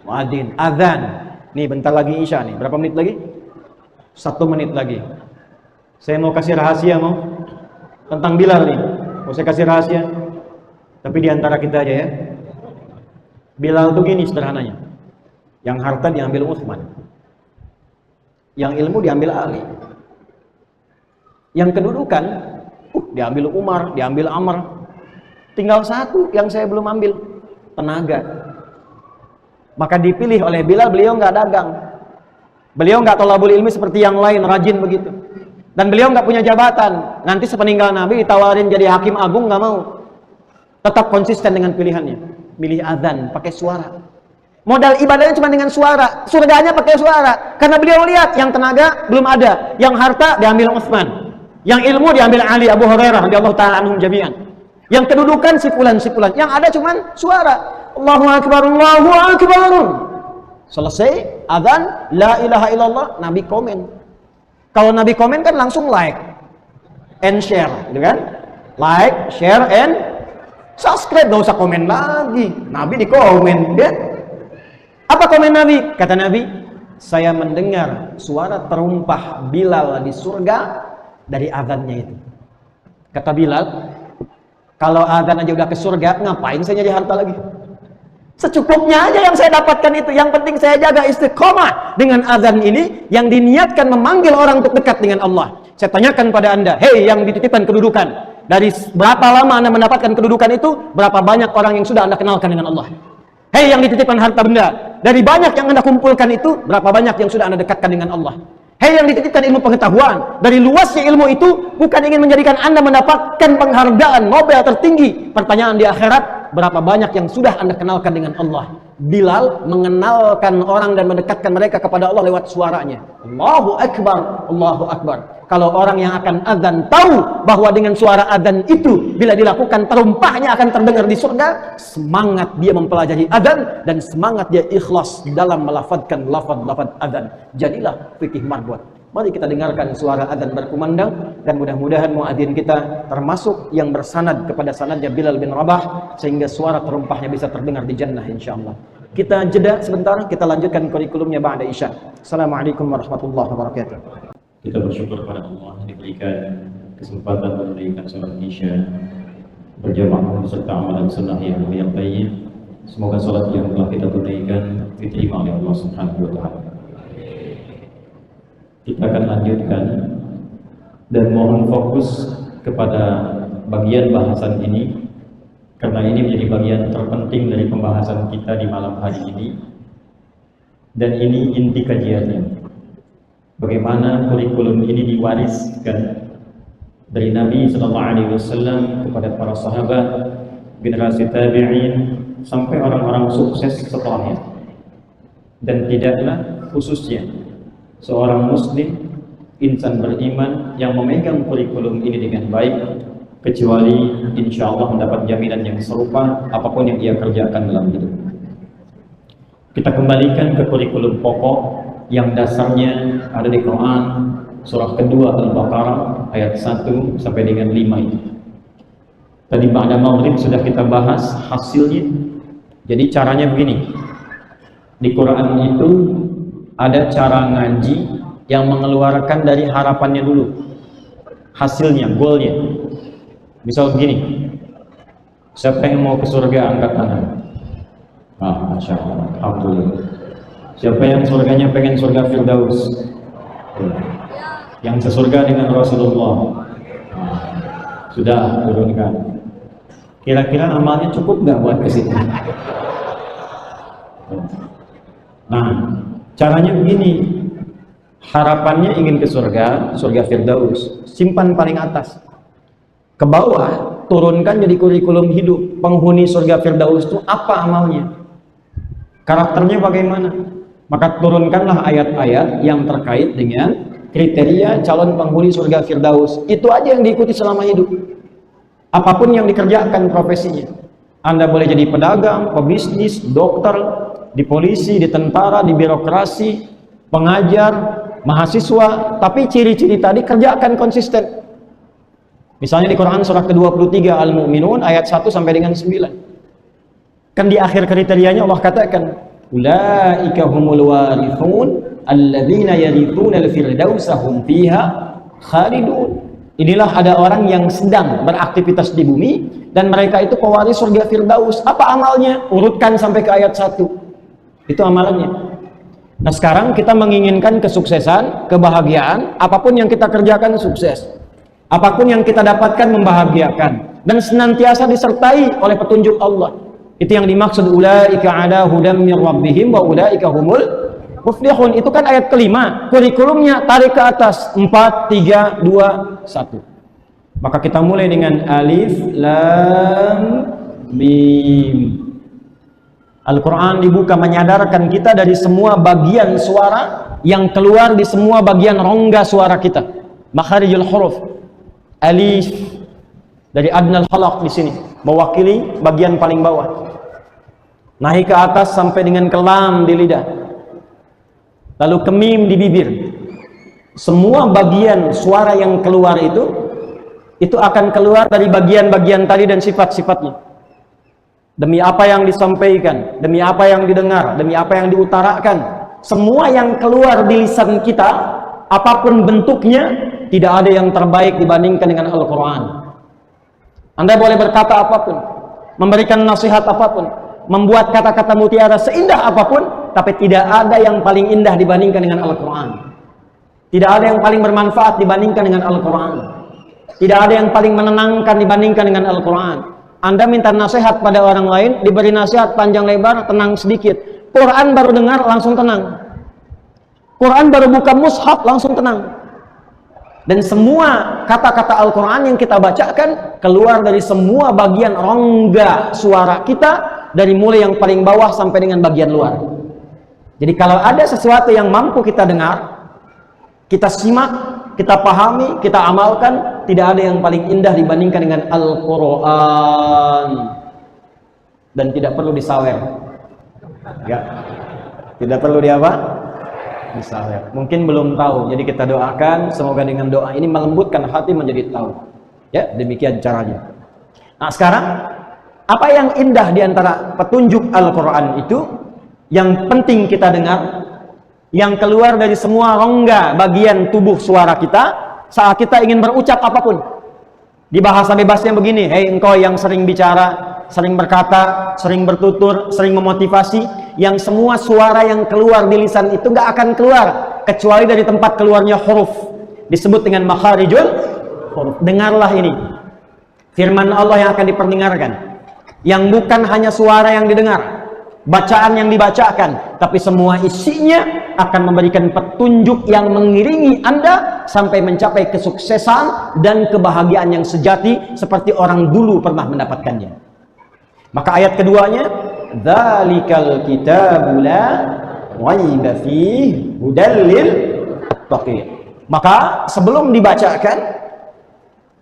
Muadzin, azan. Nih bentar lagi Isya nih. Berapa menit lagi? 1 menit lagi. Saya mau kasih rahasia mau tentang Bilal nih. Mau saya kasih rahasia. Tapi di antara kita aja ya. Bilal tuh gini sederhananya. Yang harta diambil Utsman. Yang ilmu diambil Ali. Yang kedudukan diambil Umar, diambil Amr. Tinggal 1 yang saya belum ambil. Tenaga. Maka dipilih oleh Bilal, beliau nggak dagang. Beliau nggak thalabul ilmi seperti yang lain, rajin begitu. Dan beliau nggak punya jabatan. Nanti sepeninggal Nabi ditawarin jadi hakim agung, nggak mau. Tetap konsisten dengan pilihannya. Milih azan, pakai suara. Modal ibadahnya cuma dengan suara. Surganya pakai suara. Karena beliau lihat yang tenaga belum ada. Yang harta diambil Utsman. Yang ilmu diambil Ali, Abu Hurairah radhiyallahu ta'ala anhum jami'an. Yang kedudukan sipulan-sipulan, yang ada cuman suara. Allahu Akbar, Allahu Akbar. Selesai azan, la ilaha illallah, Nabi komen. Kalau Nabi komen kan langsung like and share, gitu kan? Like, share and subscribe, gak usah komen lagi. Nabi di komen, ya. Apa komen Nabi? Kata Nabi, saya mendengar suara terumpah Bilal di surga dari azannya itu. Kata Bilal, kalau azan aja udah ke surga, ngapain saya nyari harta lagi? Secukupnya aja yang saya dapatkan itu. Yang penting saya jaga istiqomah dengan azan ini yang diniatkan memanggil orang untuk dekat dengan Allah. Saya tanyakan pada Anda, hei yang dititipkan kedudukan, dari berapa lama Anda mendapatkan kedudukan itu, berapa banyak orang yang sudah Anda kenalkan dengan Allah? Hei yang dititipkan harta benda, dari banyak yang Anda kumpulkan itu, berapa banyak yang sudah Anda dekatkan dengan Allah? Hei yang dititipkan ilmu pengetahuan, dari luasnya ilmu itu bukan ingin menjadikan Anda mendapatkan penghargaan Nobel tertinggi. Pertanyaan di akhirat, berapa banyak yang sudah Anda kenalkan dengan Allah? Bilal mengenalkan orang dan mendekatkan mereka kepada Allah lewat suaranya. Allahu Akbar, Allahu Akbar. Kalau orang yang akan azan tahu bahwa dengan suara azan itu bila dilakukan terumpahnya akan terdengar di surga, semangat dia mempelajari azan dan semangat dia ikhlas dalam melafadzkan lafaz-lafaz azan. Jadilah fikih marbuat. Mari kita dengarkan suara azan berkumandang dan mudah-mudahan muadzin kita termasuk yang bersanad kepada sanadnya Bilal bin Rabah sehingga suara terumpahnya bisa terdengar di jannah insyaallah. Kita jeda sebentar, kita lanjutkan kurikulumnya ba'da Isya. Assalamualaikum warahmatullahi wabarakatuh. Kita bersyukur kepada Allah diberikan kesempatan menunaikan salat Isya berjamaah beserta amalan sunnah yang mulia baik. Semoga salat yang telah kita tunaikan diterima oleh Allah Subhanahu wa taala. Kita akan lanjutkan dan mohon fokus kepada bagian bahasan ini karena ini menjadi bagian terpenting dari pembahasan kita di malam hari ini dan ini inti kajiannya. Bagaimana kurikulum ini diwariskan dari Nabi SAW kepada para sahabat, generasi tabi'in, sampai orang-orang sukses setelahnya. Dan tidaklah khususnya seorang muslim, insan beriman yang memegang kurikulum ini dengan baik, kecuali insya Allah mendapat jaminan yang serupa apapun yang ia kerjakan dalam hidup. Kita kembalikan ke kurikulum pokok yang dasarnya ada di Quran surah kedua Al-Baqarah ayat 1 sampai dengan 5 itu. Tadi pada maghrib sudah kita bahas hasilnya. Jadi caranya begini. Di Quran itu ada cara ngaji yang mengeluarkan dari harapannya dulu. Hasilnya, goalnya. Misal begini. Siapa yang mau ke surga angkat tangan. Masya Allah, alhamdulillah. Siapa yang surganya pengen surga Firdaus? Yang sesurga dengan Rasulullah. Sudah turunkan. Kira-kira amalnya cukup nggak buat ke situ? Nah, caranya begini. Harapannya ingin ke surga, surga Firdaus. Simpan paling atas. Ke bawah, turunkan jadi kurikulum hidup. Penghuni surga Firdaus itu apa amalnya? Karakternya bagaimana? Maka turunkanlah ayat-ayat yang terkait dengan kriteria calon penghuni surga Firdaus. Itu aja yang diikuti selama hidup. Apapun yang dikerjakan profesinya. Anda boleh jadi pedagang, pebisnis, dokter, di polisi, di tentara, di birokrasi, pengajar, mahasiswa, tapi ciri-ciri tadi kerjakan konsisten. Misalnya di Quran surah ke-23 Al-Mu'minun ayat 1 sampai dengan 9. Kan di akhir kriterianya Allah katakan, ulaika humul warithun alladzina yarithuna al-firdausa hum fiha khalidun. Inilah ada orang yang sedang beraktivitas di bumi dan mereka itu pewaris surga Firdaus. Apa amalnya? Urutkan sampai ke ayat 1. Itu amalannya. Nah, sekarang kita menginginkan kesuksesan, kebahagiaan, apapun yang kita kerjakan sukses. Apapun yang kita dapatkan membahagiakan dan senantiasa disertai oleh petunjuk Allah. Itu yang dimaksud ulaika ala hudam mir rabbihim wa ulaika humul muflihun. Itu kan ayat kelima. Kurikulumnya tarik ke atas 4, 3, 2, 1. Maka kita mulai dengan alif lam mim. Al-Quran dibuka menyadarkan kita dari semua bagian suara yang keluar di semua bagian rongga suara kita. Makharijul huruf. Alif dari adnal halaq di sini mewakili bagian paling bawah. Naik ke atas sampai dengan ke lam di lidah. Lalu ke mim di bibir. Semua bagian suara yang keluar itu akan keluar dari bagian-bagian tadi dan sifat-sifatnya. Demi apa yang disampaikan, demi apa yang didengar, demi apa yang diutarakan, semua yang keluar di lisan kita, apapun bentuknya, tidak ada yang terbaik dibandingkan dengan Al-Quran. Anda boleh berkata apapun, memberikan nasihat apapun, membuat kata-kata mutiara seindah apapun, tapi tidak ada yang paling indah dibandingkan dengan Al-Quran. Tidak ada yang paling bermanfaat dibandingkan dengan Al-Quran. Tidak ada yang paling menenangkan dibandingkan dengan Al-Quran. Anda minta nasihat pada orang lain, diberi nasihat panjang lebar, tenang sedikit. Quran baru dengar, langsung tenang. Quran baru buka mushaf, langsung tenang. Dan semua kata-kata Al-Quran yang kita bacakan, keluar dari semua bagian rongga suara kita, dari mulai yang paling bawah sampai dengan bagian luar. Jadi kalau ada sesuatu yang mampu kita dengar, kita simak, kita pahami, kita amalkan, tidak ada yang paling indah dibandingkan dengan Al-Quran. Dan tidak perlu disawer. Enggak. Tidak perlu diapa? Disawer. Mungkin belum tahu, jadi kita doakan semoga dengan doa ini melembutkan hati menjadi tahu. Ya, demikian caranya. Nah, sekarang apa yang indah di antara petunjuk Al-Quran itu yang penting kita dengar, yang keluar dari semua rongga bagian tubuh suara kita saat kita ingin berucap apapun. Di bahasa bebasnya begini, hei engkau yang sering bicara, sering berkata, sering bertutur, sering memotivasi, yang semua suara yang keluar di lisan itu gak akan keluar kecuali dari tempat keluarnya huruf, disebut dengan makharijul huruf. Dengarlah ini firman Allah yang akan diperdengarkan, yang bukan hanya suara yang didengar, bacaan yang dibacakan, tapi semua isinya akan memberikan petunjuk yang mengiringi Anda sampai mencapai kesuksesan dan kebahagiaan yang sejati seperti orang dulu pernah mendapatkannya. Maka ayat keduanya, dzalikal kitabu la raiba fihi hudal lil muttaqin. Maka sebelum dibacakan,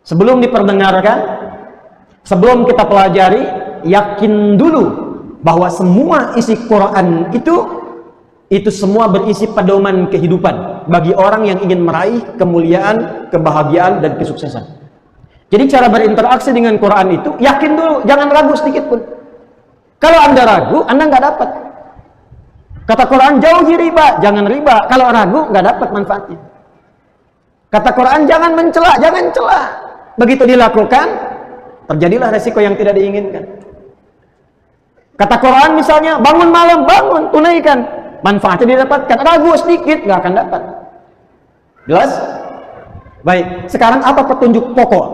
sebelum diperdengarkan, sebelum kita pelajari, yakin dulu bahwa semua isi Quran itu semua berisi pedoman kehidupan bagi orang yang ingin meraih kemuliaan, kebahagiaan, dan kesuksesan. Jadi cara berinteraksi dengan Quran itu yakin dulu, jangan ragu sedikit pun. Kalau Anda ragu, Anda nggak dapat. Kata Quran, jauhi riba, jangan riba. Kalau ragu, nggak dapat manfaatnya. Kata Quran, jangan mencela, jangan cela. Begitu dilakukan, terjadilah resiko yang tidak diinginkan. Kata Quran misalnya, bangun malam, bangun, tunaikan. Manfaatnya didapatkan. Ragu sedikit, nggak akan dapat. Jelas? Baik, sekarang apa petunjuk pokok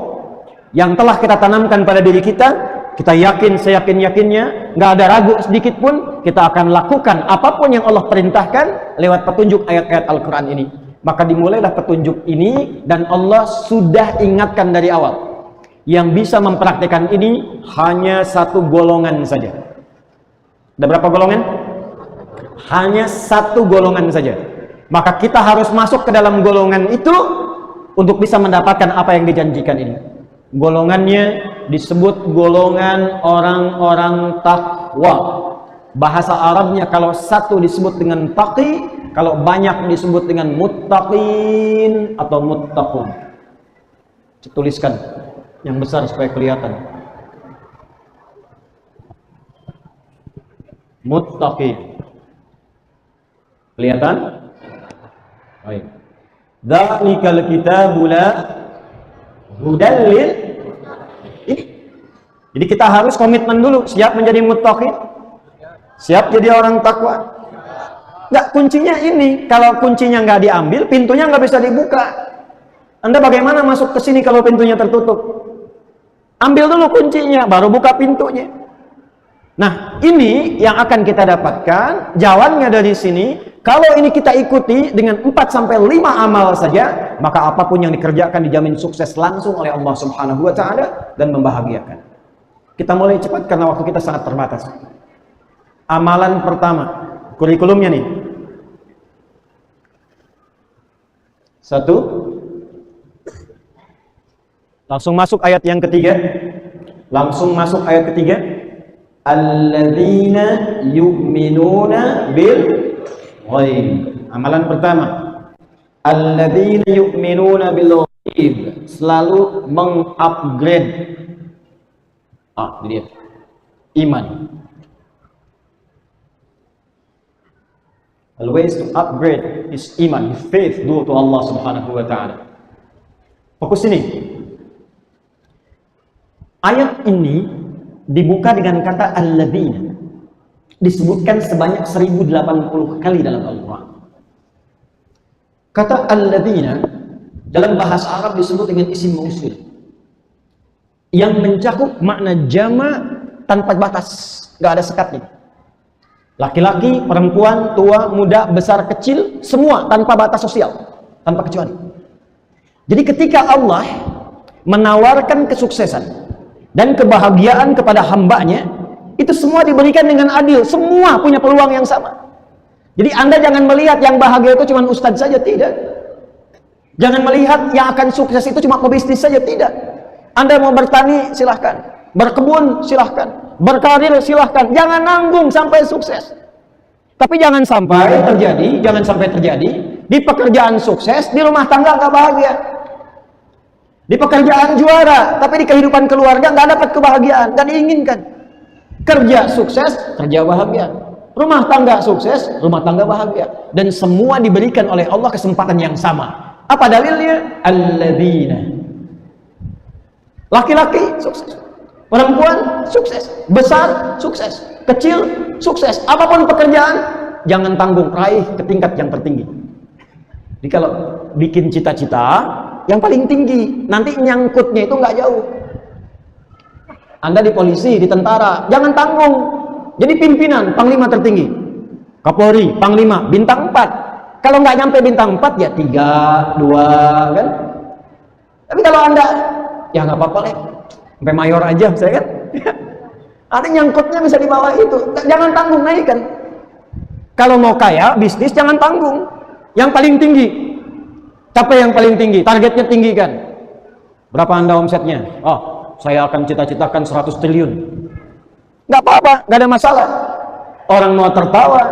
yang telah kita tanamkan pada diri kita? Kita yakin, seyakin-yakinnya, nggak ada ragu sedikit pun, kita akan lakukan apapun yang Allah perintahkan lewat petunjuk ayat-ayat Al-Quran ini. Maka dimulailah petunjuk ini, dan Allah sudah ingatkan dari awal. Yang bisa mempraktikkan ini hanya satu golongan saja. Ada berapa golongan? Hanya satu golongan saja. Maka kita harus masuk ke dalam golongan itu untuk bisa mendapatkan apa yang dijanjikan ini. Golongannya disebut golongan orang-orang takwa. Bahasa Arabnya kalau satu disebut dengan taqi, kalau banyak disebut dengan muttaqin atau muttaqun. Tuliskan yang besar supaya kelihatan. Muttaqin. Kelihatan? Baik. Dzalikal kitabu la hudal lil. Jadi kita harus komitmen dulu, siap menjadi muttaqin, siap jadi orang takwa. Nggak, kuncinya ini. Kalau kuncinya nggak diambil, pintunya nggak bisa dibuka. Anda bagaimana masuk ke sini kalau pintunya tertutup? Ambil dulu kuncinya, baru buka pintunya. Nah, ini yang akan kita dapatkan. Jawabannya dari sini, kalau ini kita ikuti dengan 4-5 amal saja, maka apapun yang dikerjakan dijamin sukses langsung oleh Allah Subhanahu wa Ta'ala dan membahagiakan. Kita mulai cepat karena waktu kita sangat terbatas. Amalan pertama, kurikulumnya nih. 1. Langsung masuk ayat yang ketiga. Alladzina yu'minuna bil ghaib. Amalan pertama, alladzina yu'minuna bil ghaib, selalu mengupgrade dia iman. Always to upgrade his iman, his faith due to Allah Subhanahu wa Ta'ala. Fokus ini. Ayat ini dibuka dengan kata alladzina. Disebutkan sebanyak 1080 kali dalam Al-Quran. Kata alladzina dalam bahasa Arab disebut dengan isim mausul, yang mencakup makna jama tanpa batas, nggak ada sekatnya. Laki-laki, perempuan, tua, muda, besar, kecil, semua tanpa batas sosial, tanpa kecuali. Jadi ketika Allah menawarkan kesuksesan dan kebahagiaan kepada hambanya, itu semua diberikan dengan adil, semua punya peluang yang sama. Jadi Anda jangan melihat yang bahagia itu cuma ustadz saja, tidak. Jangan melihat yang akan sukses itu cuma pebisnis saja, tidak. Anda mau bertani, silahkan. Berkebun, silahkan. Berkarir, silahkan. Jangan nanggung sampai sukses. Tapi jangan sampai terjadi di pekerjaan sukses, di rumah tangga nggak bahagia. Di pekerjaan juara, tapi di kehidupan keluarga nggak dapat kebahagiaan, nggak diinginkan. Kerja sukses, kerja bahagia. Rumah tangga sukses, rumah tangga bahagia. Dan semua diberikan oleh Allah kesempatan yang sama. Apa dalilnya? Alladzina. Laki-laki sukses, perempuan sukses, besar sukses, kecil sukses. Apapun pekerjaan, jangan tanggung, raih ke tingkat yang tertinggi. Jadi kalau bikin cita-cita yang paling tinggi, nanti nyangkutnya itu nggak jauh. Anda di polisi, di tentara, jangan tanggung. Jadi pimpinan, panglima tertinggi, Kapolri, panglima, bintang 4. Kalau nggak nyampe bintang 4 ya 3, 2, kan? Tapi kalau Anda, ya nggak apa-apa lah, sampai mayor aja, saya kan? Nanti nyangkutnya bisa di bawah itu. Jangan tanggung, naikkan. Kalau mau kaya, bisnis jangan tanggung. Yang paling tinggi. Capai yang paling tinggi, targetnya tinggikan. Berapa Anda omsetnya? Oh, saya akan cita-citakan 100 triliun. Nggak apa-apa, nggak ada masalah. Orang mau tertawa,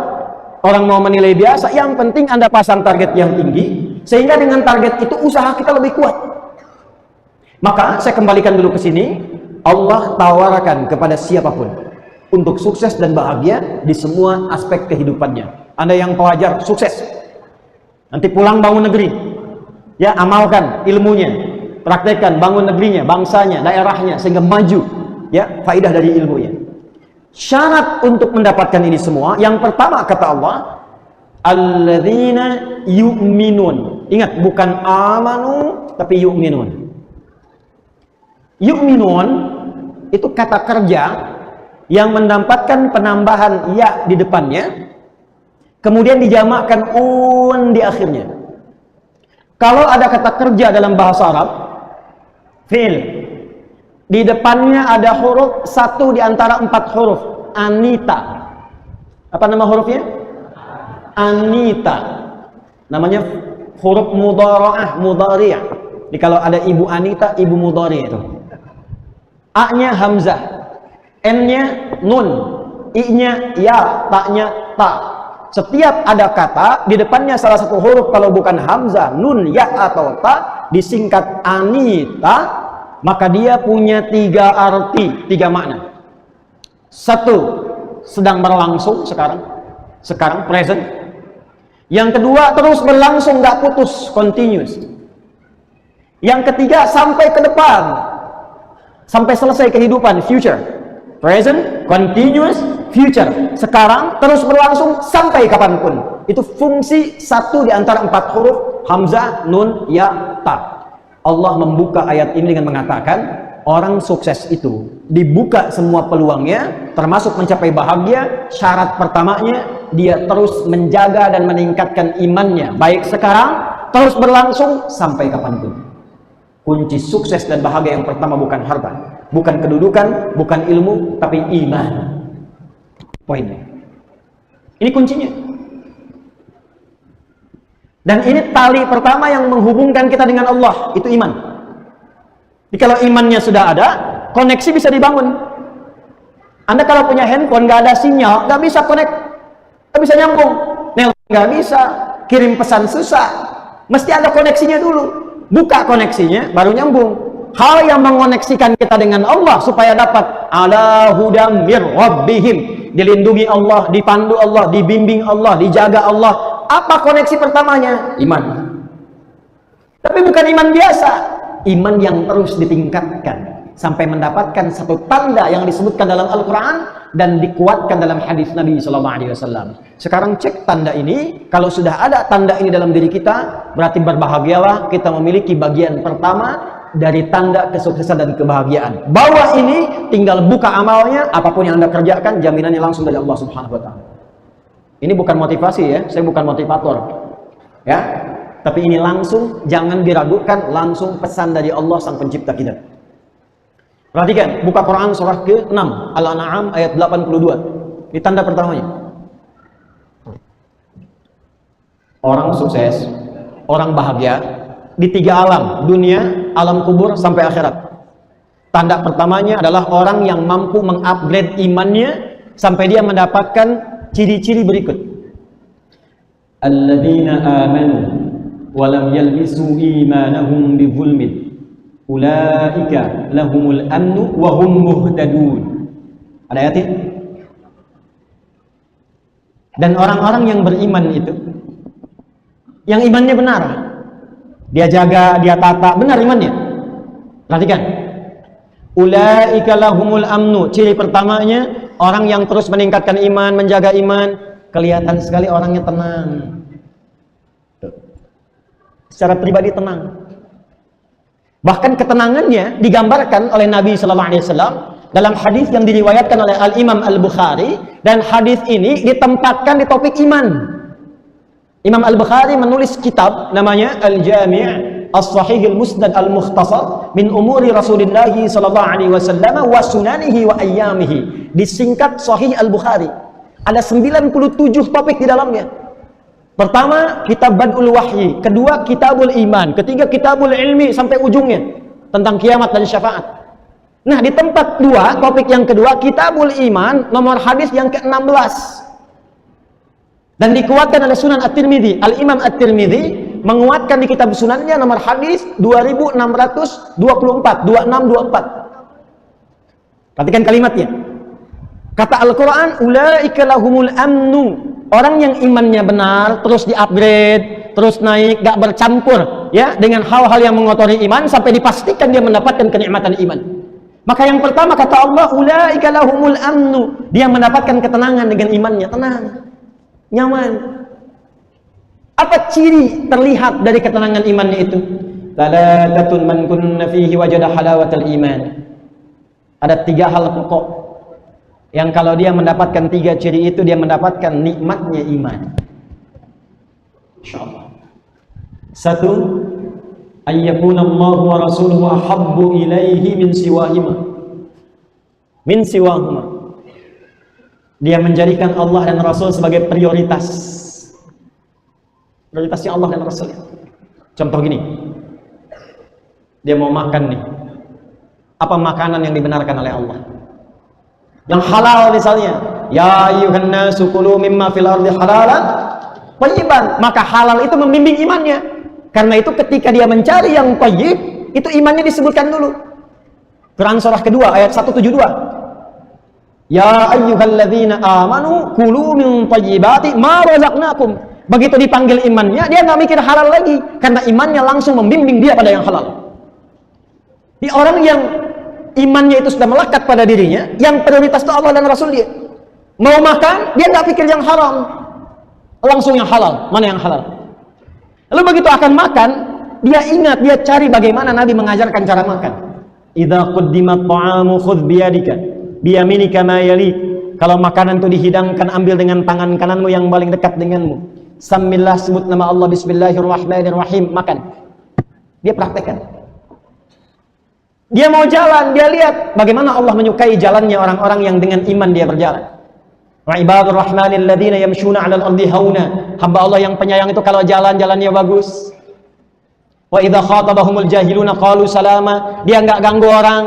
orang mau menilai biasa, yang penting Anda pasang target yang tinggi, sehingga dengan target itu usaha kita lebih kuat. Maka saya kembalikan dulu ke sini, Allah tawarkan kepada siapapun untuk sukses dan bahagia di semua aspek kehidupannya. Anda yang pelajar, sukses. Nanti pulang bangun negeri. Ya, amalkan ilmunya, praktekkan, bangun negerinya, bangsanya, daerahnya, sehingga maju. Ya, faidah dari ilmunya. Syarat untuk mendapatkan ini semua, yang pertama kata Allah, alladzina yu'minun. Ingat, bukan amanu, tapi yu'minun. Yu'minun itu kata kerja yang mendapatkan penambahan ya di depannya, kemudian dijamakkan di akhirnya. Kalau ada kata kerja dalam bahasa Arab, fi'il, di depannya ada huruf satu di antara 4 huruf, anita. Apa nama hurufnya? Anita. Namanya huruf mudhara'ah, mudhari'. Jadi kalau ada ibu Anita, ibu mudhari' itu. A-nya hamzah, N-nya nun, I-nya ya, ta-nya ta. Setiap ada kata di depannya salah satu huruf, kalau bukan hamzah, nun, ya atau ta, disingkat anita, maka dia punya 3 arti, 3 makna. 1, sedang berlangsung sekarang present. Yang kedua, terus berlangsung, nggak putus, continuous. Yang ketiga, sampai ke depan, sampai selesai kehidupan, future. Present, continuous, future. Sekarang, terus berlangsung sampai kapanpun. Itu fungsi 1 di antara 4 huruf, hamzah, nun, ya, ta. Allah membuka ayat ini dengan mengatakan, orang sukses itu dibuka semua peluangnya, termasuk mencapai bahagia. Syarat pertamanya, dia terus menjaga dan meningkatkan imannya, baik sekarang, terus berlangsung sampai kapanpun. Kunci sukses dan bahagia yang pertama bukan harta, bukan kedudukan, bukan ilmu, tapi iman. Poinnya ini, kuncinya. Dan ini tali pertama yang menghubungkan kita dengan Allah, itu iman. Jadi kalau imannya sudah ada, koneksi bisa dibangun. Anda kalau punya handphone nggak ada sinyal, nggak bisa connect, nggak bisa nyambung, nggak bisa, kirim pesan susah, mesti ada koneksinya dulu. Buka koneksinya, baru nyambung. Hal yang mengoneksikan kita dengan Allah supaya dapat ala hudam mir rabbihim, dilindungi Allah, dipandu Allah, dibimbing Allah, dijaga Allah. Apa koneksi pertamanya? Iman. Tapi bukan iman biasa, iman yang terus ditingkatkan sampai mendapatkan satu tanda yang disebutkan dalam Al-Quran dan dikuatkan dalam hadis Nabi SAW. Sekarang cek tanda ini. Kalau sudah ada tanda ini dalam diri kita, berarti berbahagialah, kita memiliki bagian pertama dari tanda kesuksesan dan kebahagiaan. Bawah ini tinggal buka amalnya, apapun yang Anda kerjakan, jaminannya langsung dari Allah Subhanahu wa Ta'ala. Ini bukan motivasi ya, saya bukan motivator ya, tapi ini langsung, jangan diragukan, langsung pesan dari Allah sang pencipta kita. Perhatikan, buka Quran surah ke-6 Al-An'am ayat 82. Ini tanda pertamanya. Orang sukses, orang bahagia di 3 alam, dunia, alam kubur, sampai akhirat. Tanda pertamanya adalah orang yang mampu mengupgrade imannya sampai dia mendapatkan ciri-ciri berikut. Alladzina amanu wa lam yalbisu imanahum bizulmin ulaika lahumul amnu wa hum muhtadun. Ada ayatnya? Dan orang-orang yang beriman itu, yang imannya benar, dia jaga, dia tata, benar imannya. Perhatikan, ulaika lahumul amnu. Ciri pertamanya, orang yang terus meningkatkan iman, menjaga iman, kelihatan sekali orangnya tenang. Secara pribadi tenang. Bahkan ketenangannya digambarkan oleh Nabi SAW dalam hadis yang diriwayatkan oleh Al-Imam Al-Bukhari, dan hadis ini ditempatkan di topik iman. Imam Al-Bukhari menulis kitab namanya Al-Jami' As-Sahih Al-Musnad Al-Mukhtasar min umuri Rasulullah sallallahu alaihi wasallam wa sunanihi wa ayyamihi. Disingkat Sahih Al-Bukhari. Ada 97 topik di dalamnya. Pertama, kitab Bad'ul Wahyi, kedua kitabul iman, ketiga kitabul ilmi sampai ujungnya tentang kiamat dan syafaat. Nah, di tempat 2, topik yang kedua, kitabul iman, nomor hadis yang ke-16. Dan dikuatkan oleh Sunan At-Tirmidzi. Al-Imam At-Tirmidzi menguatkan di kitab sunannya nomor hadis 2624, 2624. Perhatikan kalimatnya. Kata Al-Quran, ulaika lahumul amnu. Orang yang imannya benar, terus di-upgrade, terus naik, gak bercampur ya dengan hal-hal yang mengotori iman, sampai dipastikan dia mendapatkan kenikmatan iman. Maka yang pertama kata Allah, ulaika lahumul amnu. Dia mendapatkan ketenangan dengan imannya, tenang, nyaman. Apa ciri terlihat dari ketenangan imannya itu? Thalathatun man kunna fihi wajada halawatal iman. Ada 3 hal pokok yang kalau dia mendapatkan 3 ciri itu, dia mendapatkan nikmatnya iman. Insyaallah. 1, ayyakuna Allah wa rasuluhu ahabbu ilaihi min siwahima. Min siwahuma. Dia menjadikan Allah dan Rasul sebagai prioritas. Prioritasnya Allah dan Rasul. Contoh gini. Dia mau makan nih. Apa makanan yang dibenarkan oleh Allah? Yang halal misalnya. Ya ayyuhan nasu kulu mimma fil ardi halalan thayyiban. Maka halal itu membimbing imannya. Karena itu ketika dia mencari yang thayyib, itu imannya disebutkan dulu. Quran surah kedua ayat 172. Ya ayyuhalladzina amanu kulu min thayyibati ma razaqnakum. Begitu dipanggil imannya, dia nggak mikir halal lagi, karena imannya langsung membimbing dia pada yang halal. Di orang yang imannya itu sudah melekat pada dirinya, yang prioritas itu Allah dan Rasul dia. Mau makan, dia nggak pikir yang haram, langsung yang halal. Mana yang halal? Lalu begitu akan makan, dia ingat, dia cari bagaimana Nabi mengajarkan cara makan. Idza quddimat ta'amu khudh biyadika biyaminika ma yalik. Kalau makanan itu dihidangkan, ambil dengan tangan kananmu yang paling dekat denganmu. Samillah, sebut nama Allah, bismillahirrahmanirrahim, makan. Dia praktekkan. Dia mau jalan, dia lihat bagaimana Allah menyukai jalannya orang-orang yang dengan iman dia berjalan. Wa ibadur rahmanil ladzina yamshuna 'alal ardi hauna. Hamba Allah yang penyayang itu kalau jalan, jalannya bagus. Wa idza khatabahumul jahiluna qalu salama. Dia enggak ganggu orang.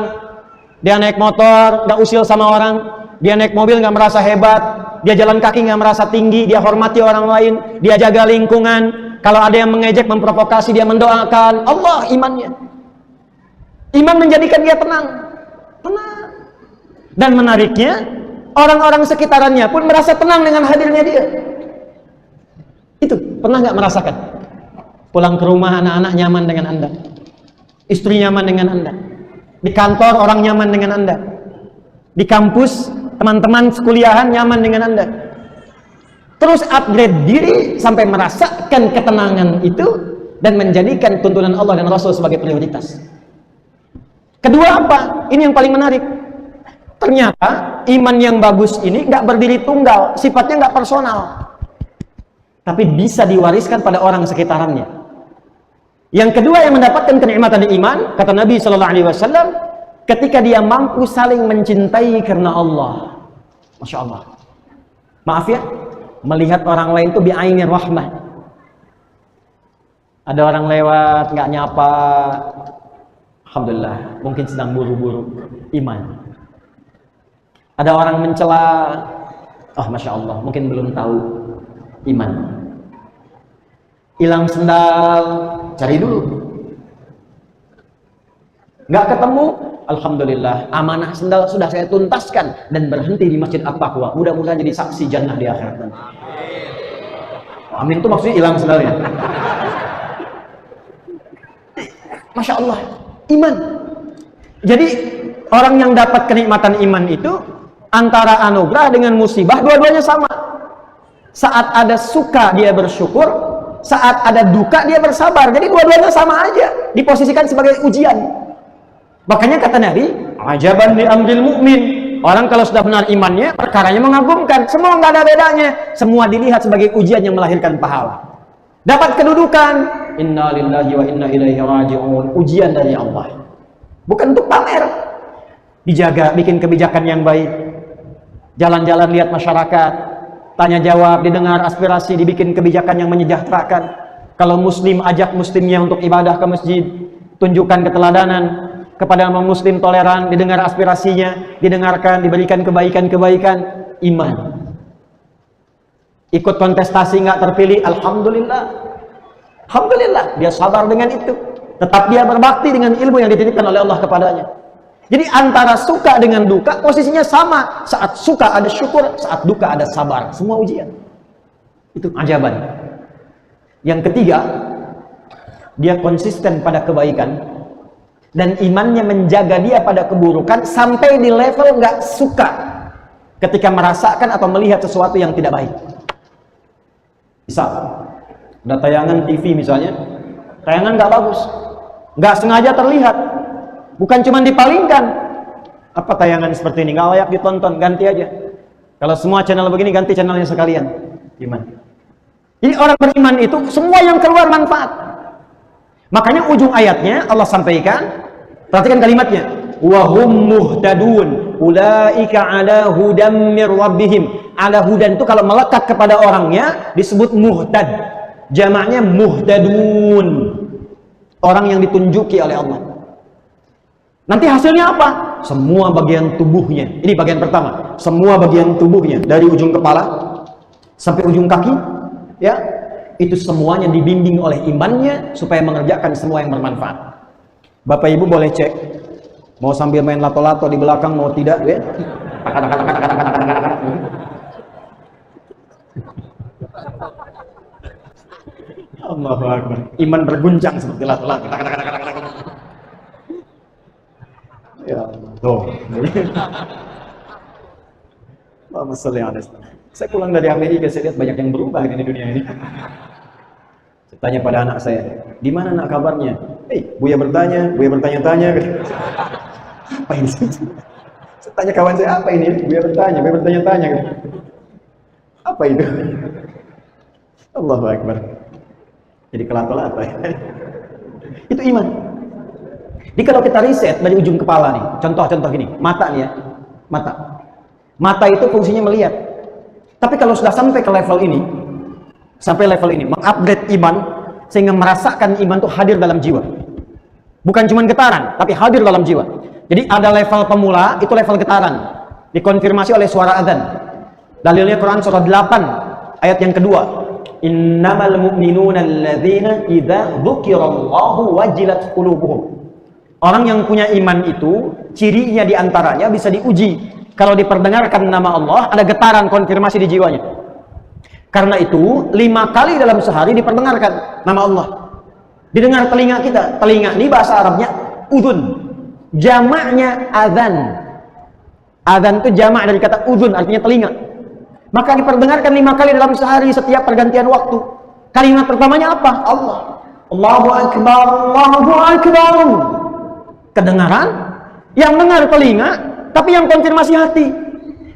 Dia naik motor, enggak usil sama orang. Dia naik mobil enggak merasa hebat. Dia jalan kaki enggak merasa tinggi. Dia hormati orang lain. Dia jaga lingkungan. Kalau ada yang mengejek, memprovokasi, dia mendoakan. Allah imannya. Iman menjadikan dia tenang. Tenang. Dan menariknya, orang-orang sekitarannya pun merasa tenang dengan hadirnya dia. Itu, pernah nggak merasakan? Pulang ke rumah, anak-anak nyaman dengan Anda. Istri nyaman dengan Anda. Di kantor, orang nyaman dengan Anda. Di kampus, teman-teman sekuliahan nyaman dengan Anda. Terus upgrade diri sampai merasakan ketenangan itu dan menjadikan tuntunan Allah dan Rasul sebagai prioritas. Kedua apa? Ini yang paling menarik. Ternyata iman yang bagus ini nggak berdiri tunggal, sifatnya nggak personal, tapi bisa diwariskan pada orang sekitarannya. Yang kedua yang mendapatkan kenikmatan iman, kata Nabi Shallallahu Alaihi Wasallam, ketika dia mampu saling mencintai karena Allah. Masya Allah. Maaf ya, melihat orang lain itu bi'ainir rahmah. Ada orang lewat nggak nyapa, alhamdulillah, mungkin sedang buru-buru iman. Ada orang mencela, oh masya Allah, mungkin belum tahu iman. Hilang sendal, cari dulu. Nggak ketemu, alhamdulillah, amanah sendal sudah saya tuntaskan dan berhenti di Masjid At-Taqwa. Mudah-mudahan jadi saksi jannah di akhirat nanti. Amin itu maksudnya hilang sendalnya. Masya Allah, iman. Jadi orang yang dapat kenikmatan iman itu antara anugerah dengan musibah, dua-duanya sama. Saat ada suka dia bersyukur, saat ada duka dia bersabar. Jadi dua-duanya sama aja, diposisikan sebagai ujian. Makanya kata Nabi, ajaban li amril mu'min. Orang kalau sudah benar imannya, perkaranya mengagumkan. Semua nggak ada bedanya. Semua dilihat sebagai ujian yang melahirkan pahala. Dapat kedudukan, inna lillahi wa inna ilaihi raji'un. Ujian dari Allah. Bukan untuk pamer. Dijaga, bikin kebijakan yang baik. Jalan-jalan lihat masyarakat, tanya jawab, didengar aspirasi, dibikin kebijakan yang menyejahterakan. Kalau muslim, ajak muslimnya untuk ibadah ke masjid, tunjukkan keteladanan kepada muslim toleran, didengar aspirasinya, didengarkan, diberikan kebaikan-kebaikan. Iman. Ikut kontestasi nggak terpilih, alhamdulillah. Alhamdulillah, dia sabar dengan itu. Tetap dia berbakti dengan ilmu yang dititipkan oleh Allah kepadanya. Jadi antara suka dengan duka posisinya sama. Saat suka ada syukur, saat duka ada sabar. Semua ujian. Itu ajaban. Yang ketiga, dia konsisten pada kebaikan. dan imannya menjaga dia pada keburukan sampai di level nggak suka ketika merasakan atau melihat sesuatu yang tidak baik. Misal ada tayangan TV misalnya, tayangan nggak bagus, nggak sengaja terlihat, bukan cuma dipalingkan, apa tayangan seperti ini nggak layak ditonton, ganti aja. Kalau semua channel begini, ganti channelnya sekalian. Iman. Jadi orang beriman itu semua yang keluar manfaat. Makanya ujung ayatnya Allah sampaikan, perhatikan kalimatnya, wa hum muhtadun ulaika ala hudam mir rabbihim. Ala hudan itu kalau melekat kepada orangnya disebut muhtad, jamaknya muhtadun, orang yang ditunjuki oleh Allah. Nanti hasilnya apa? Semua bagian tubuhnya, ini bagian pertama, semua bagian tubuhnya dari ujung kepala sampai ujung kaki, ya, itu semuanya dibimbing oleh imannya supaya mengerjakan semua yang bermanfaat. Bapak Ibu boleh cek, mau sambil main lato-lato di belakang mau tidak, ya. Allahu Akbar. Iman berguncang seperti lato-lato. Ya Allah. Tuh. Allahumma sholli alaihi wasallam. Saya pulang dari Amerika, saya lihat banyak yang berubah di dunia ini. Saya tanya pada anak saya, di mana nak kabarnya? Buya bertanya-tanya. Apa ini? Saya tanya kawan saya, apa ini? Buya bertanya-tanya. Apa itu? Allahu Akbar. Jadi kelato-lato ya. Itu iman. Jadi kalau kita riset dari ujung kepala nih, contoh gini, mata nih ya, mata itu fungsinya melihat. Tapi kalau sudah sampai ke level ini, mengupgrade iman sehingga merasakan iman itu hadir dalam jiwa, bukan cuma getaran, tapi hadir dalam jiwa. Jadi ada level pemula, itu level getaran, dikonfirmasi oleh suara azan. Dalilnya Quran surah 8 ayat yang kedua, innamal mu'minuna alladzina idza dzukirallahu wajilat qulubuhum. Orang yang punya iman itu cirinya diantaranya bisa diuji, kalau diperdengarkan nama Allah ada getaran konfirmasi di jiwanya. Karena itu 5 kali dalam sehari diperdengarkan nama Allah, didengar telinga kita. Telinga ini bahasa Arabnya udhun, jamaknya azan. Azan itu jamak dari kata udhun, artinya telinga. Maka diperdengarkan 5 kali dalam sehari setiap pergantian waktu. Kalimat pertamanya apa? Allah. Allahu Akbar, Allahu Akbar. Kedengaran, yang dengar telinga, tapi yang konfirmasi hati.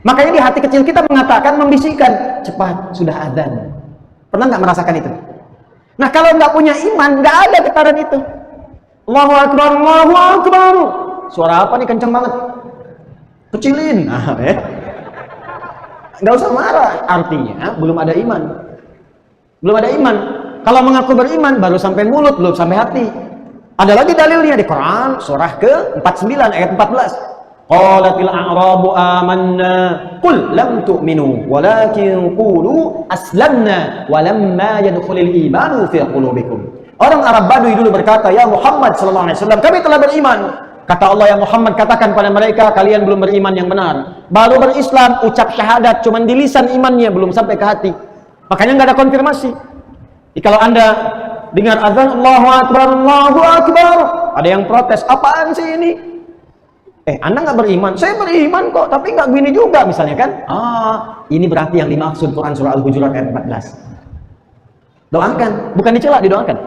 Makanya di hati kecil kita mengatakan, membisikkan, cepat, sudah azan. Pernah nggak merasakan itu? Nah kalau nggak punya iman, nggak ada getaran itu. Allahu Akbar, Allahu Akbar. Suara apa nih kenceng banget? Kecilin. Nggak usah marah, artinya belum ada iman. Belum ada iman. Kalau mengaku beriman, baru sampai mulut, belum sampai hati. Ada lagi dalilnya di Quran surah ke-49 ayat 14. Qalatil a'rabu amanna qul lam tu'minu walakin qulu aslamna walamma yadkhulul imanu fi qulubikum. Orang Arab Badui dulu berkata, ya Muhammad sallallahu alaihi wasallam, kami telah beriman. Kata Allah, ya Muhammad, katakan pada mereka, kalian belum beriman yang benar. Baru berislam, ucap syahadat, cuman di lisan imannya, belum sampai ke hati. Makanya nggak ada konfirmasi. Jadi kalau Anda dengar azan Allahu Akbar, Allahu Akbar, ada yang protes, apaan sih ini? Anda nggak beriman? Saya beriman kok, tapi nggak gini juga misalnya kan? Ini berarti yang dimaksud Quran surah Al-Hujurat ayat 14. Doakan, bukan dicela, didoakan.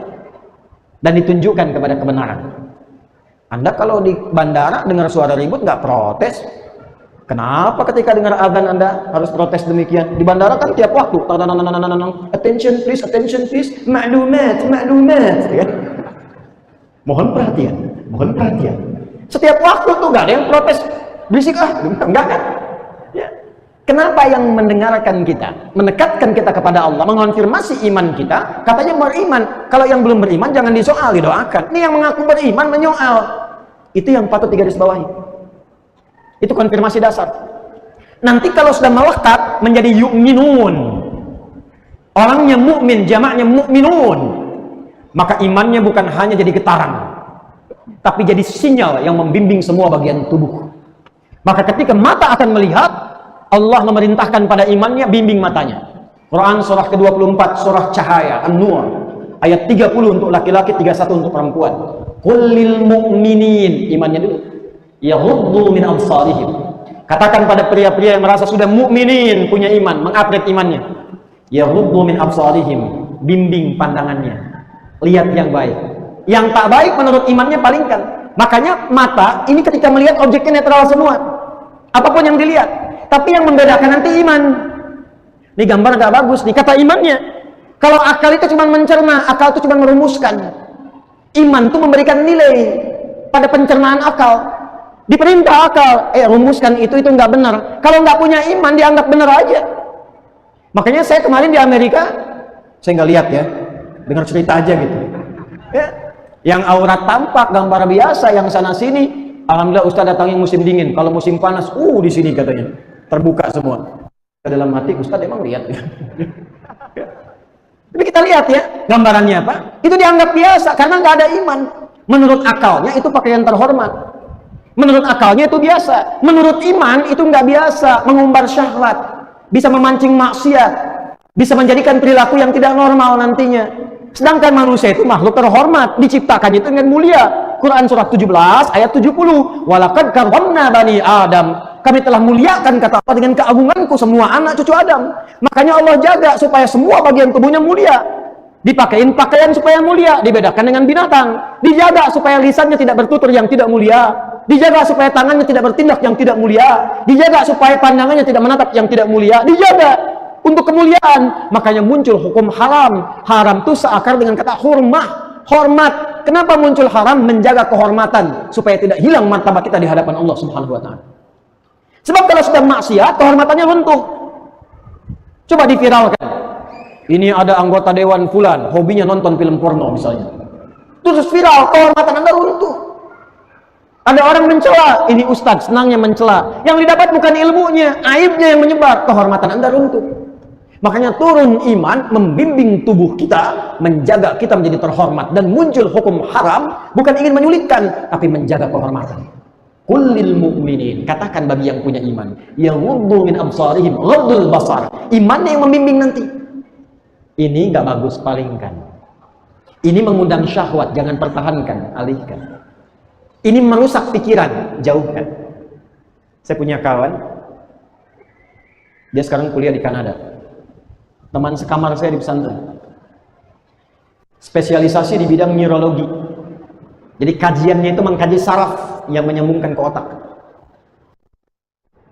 Dan ditunjukkan kepada kebenaran. Anda kalau di bandara dengar suara ribut nggak protes? Kenapa ketika dengar azan Anda harus protes demikian? Di bandara kan tiap waktu, attention please, maklumat, ya. Mohon perhatian. Setiap waktu tuh nggak ada yang protes, berisik enggak kan? Ya. Kenapa yang mendengarkan kita, mendekatkan kita kepada Allah, mengonfirmasi iman kita, katanya beriman. Kalau yang belum beriman jangan disoal, didoakan. Ini yang mengaku beriman menyoal. Itu yang patut digarisbawahi. Itu konfirmasi dasar. Nanti kalau sudah melekat menjadi yu'minun, orangnya mukmin, jamaknya mukminun, maka imannya bukan hanya jadi getaran, tapi jadi sinyal yang membimbing semua bagian tubuh. Maka ketika mata akan melihat, Allah memerintahkan pada imannya, bimbing matanya. Quran surah ke-24, surah Cahaya, An-Nur, ayat 30 untuk laki-laki, 31 untuk perempuan. Kullil mu'minin, imannya dulu. Yaghuddu min absarihim. Katakan pada pria-pria yang merasa sudah mukminin, punya iman, mengupgrade imannya. Yaghuddu min absarihim, bimbing pandangannya. Lihat yang baik. Yang tak baik menurut imannya palingkan. Makanya mata ini ketika melihat objeknya netral semua. Apapun yang dilihat. Tapi yang membedakan nanti iman. Ini gambar gak bagus nih, kata imannya. Kalau akal itu cuma mencerna, akal itu cuma merumuskan. Iman itu memberikan nilai pada pencernaan akal. Diperintah akal, rumuskan itu nggak benar. Kalau nggak punya iman, dianggap benar aja. Makanya saya kemarin di Amerika, saya nggak lihat ya, dengar cerita aja gitu. Ya. Yang aurat tampak, gambar biasa, yang sana sini. Alhamdulillah Ustaz datangnya musim dingin. Kalau musim panas, di sini katanya terbuka semua. Dalam hati Ustaz emang lihat ya. Tapi kita lihat ya, gambarannya apa? Itu dianggap biasa karena nggak ada iman. Menurut akalnya itu pakaian terhormat. Menurut akalnya itu biasa. Menurut iman itu nggak biasa, mengumbar syahwat, bisa memancing maksiat, bisa menjadikan perilaku yang tidak normal nantinya. Sedangkan manusia itu makhluk terhormat, diciptakan itu dengan mulia. Quran surat 17 ayat 70. Walaqad karramna bani Adam. Kami telah muliakan, kata Allah, dengan keagunganku semua anak cucu Adam. Makanya Allah jaga supaya semua bagian tubuhnya mulia. Dipakein pakaian supaya mulia, dibedakan dengan binatang. Dijaga supaya lisannya tidak bertutur yang tidak mulia. Dijaga supaya tangannya tidak bertindak yang tidak mulia. Dijaga supaya pandangannya tidak menatap yang tidak mulia. Dijaga untuk kemuliaan. Makanya muncul hukum haram. Haram itu seakar dengan kata hurmah, hormat. Kenapa muncul haram? Menjaga kehormatan supaya tidak hilang martabat kita di hadapan Allah Subhanahu wa taala. Sebab kalau sudah maksiat, kehormatannya runtuh. Coba diviralkan. Ini ada anggota dewan fulan, hobinya nonton film porno misalnya. Terus viral, kehormatan Anda runtuh. Ada orang mencela, ini ustadz senangnya mencela. Yang didapat bukan ilmunya, aibnya yang menyebar, kehormatan Anda runtuh. Makanya turun iman, membimbing tubuh kita, menjaga kita menjadi terhormat. Dan muncul hukum haram, bukan ingin menyulitkan, tapi menjaga kehormatan. Kullil mu'minin, katakan bagi yang punya iman, yaghuddu min absarihim, ghaddul basar. Imannya yang membimbing nanti. Ini nggak bagus, palingkan. Ini mengundang syahwat, jangan pertahankan, alihkan. Ini merusak pikiran, jauhkan. Saya punya kawan, dia sekarang kuliah di Kanada. Teman sekamar saya di pesantren. Spesialisasi di bidang neurologi. Jadi kajiannya itu mengkaji saraf yang menyambungkan ke otak.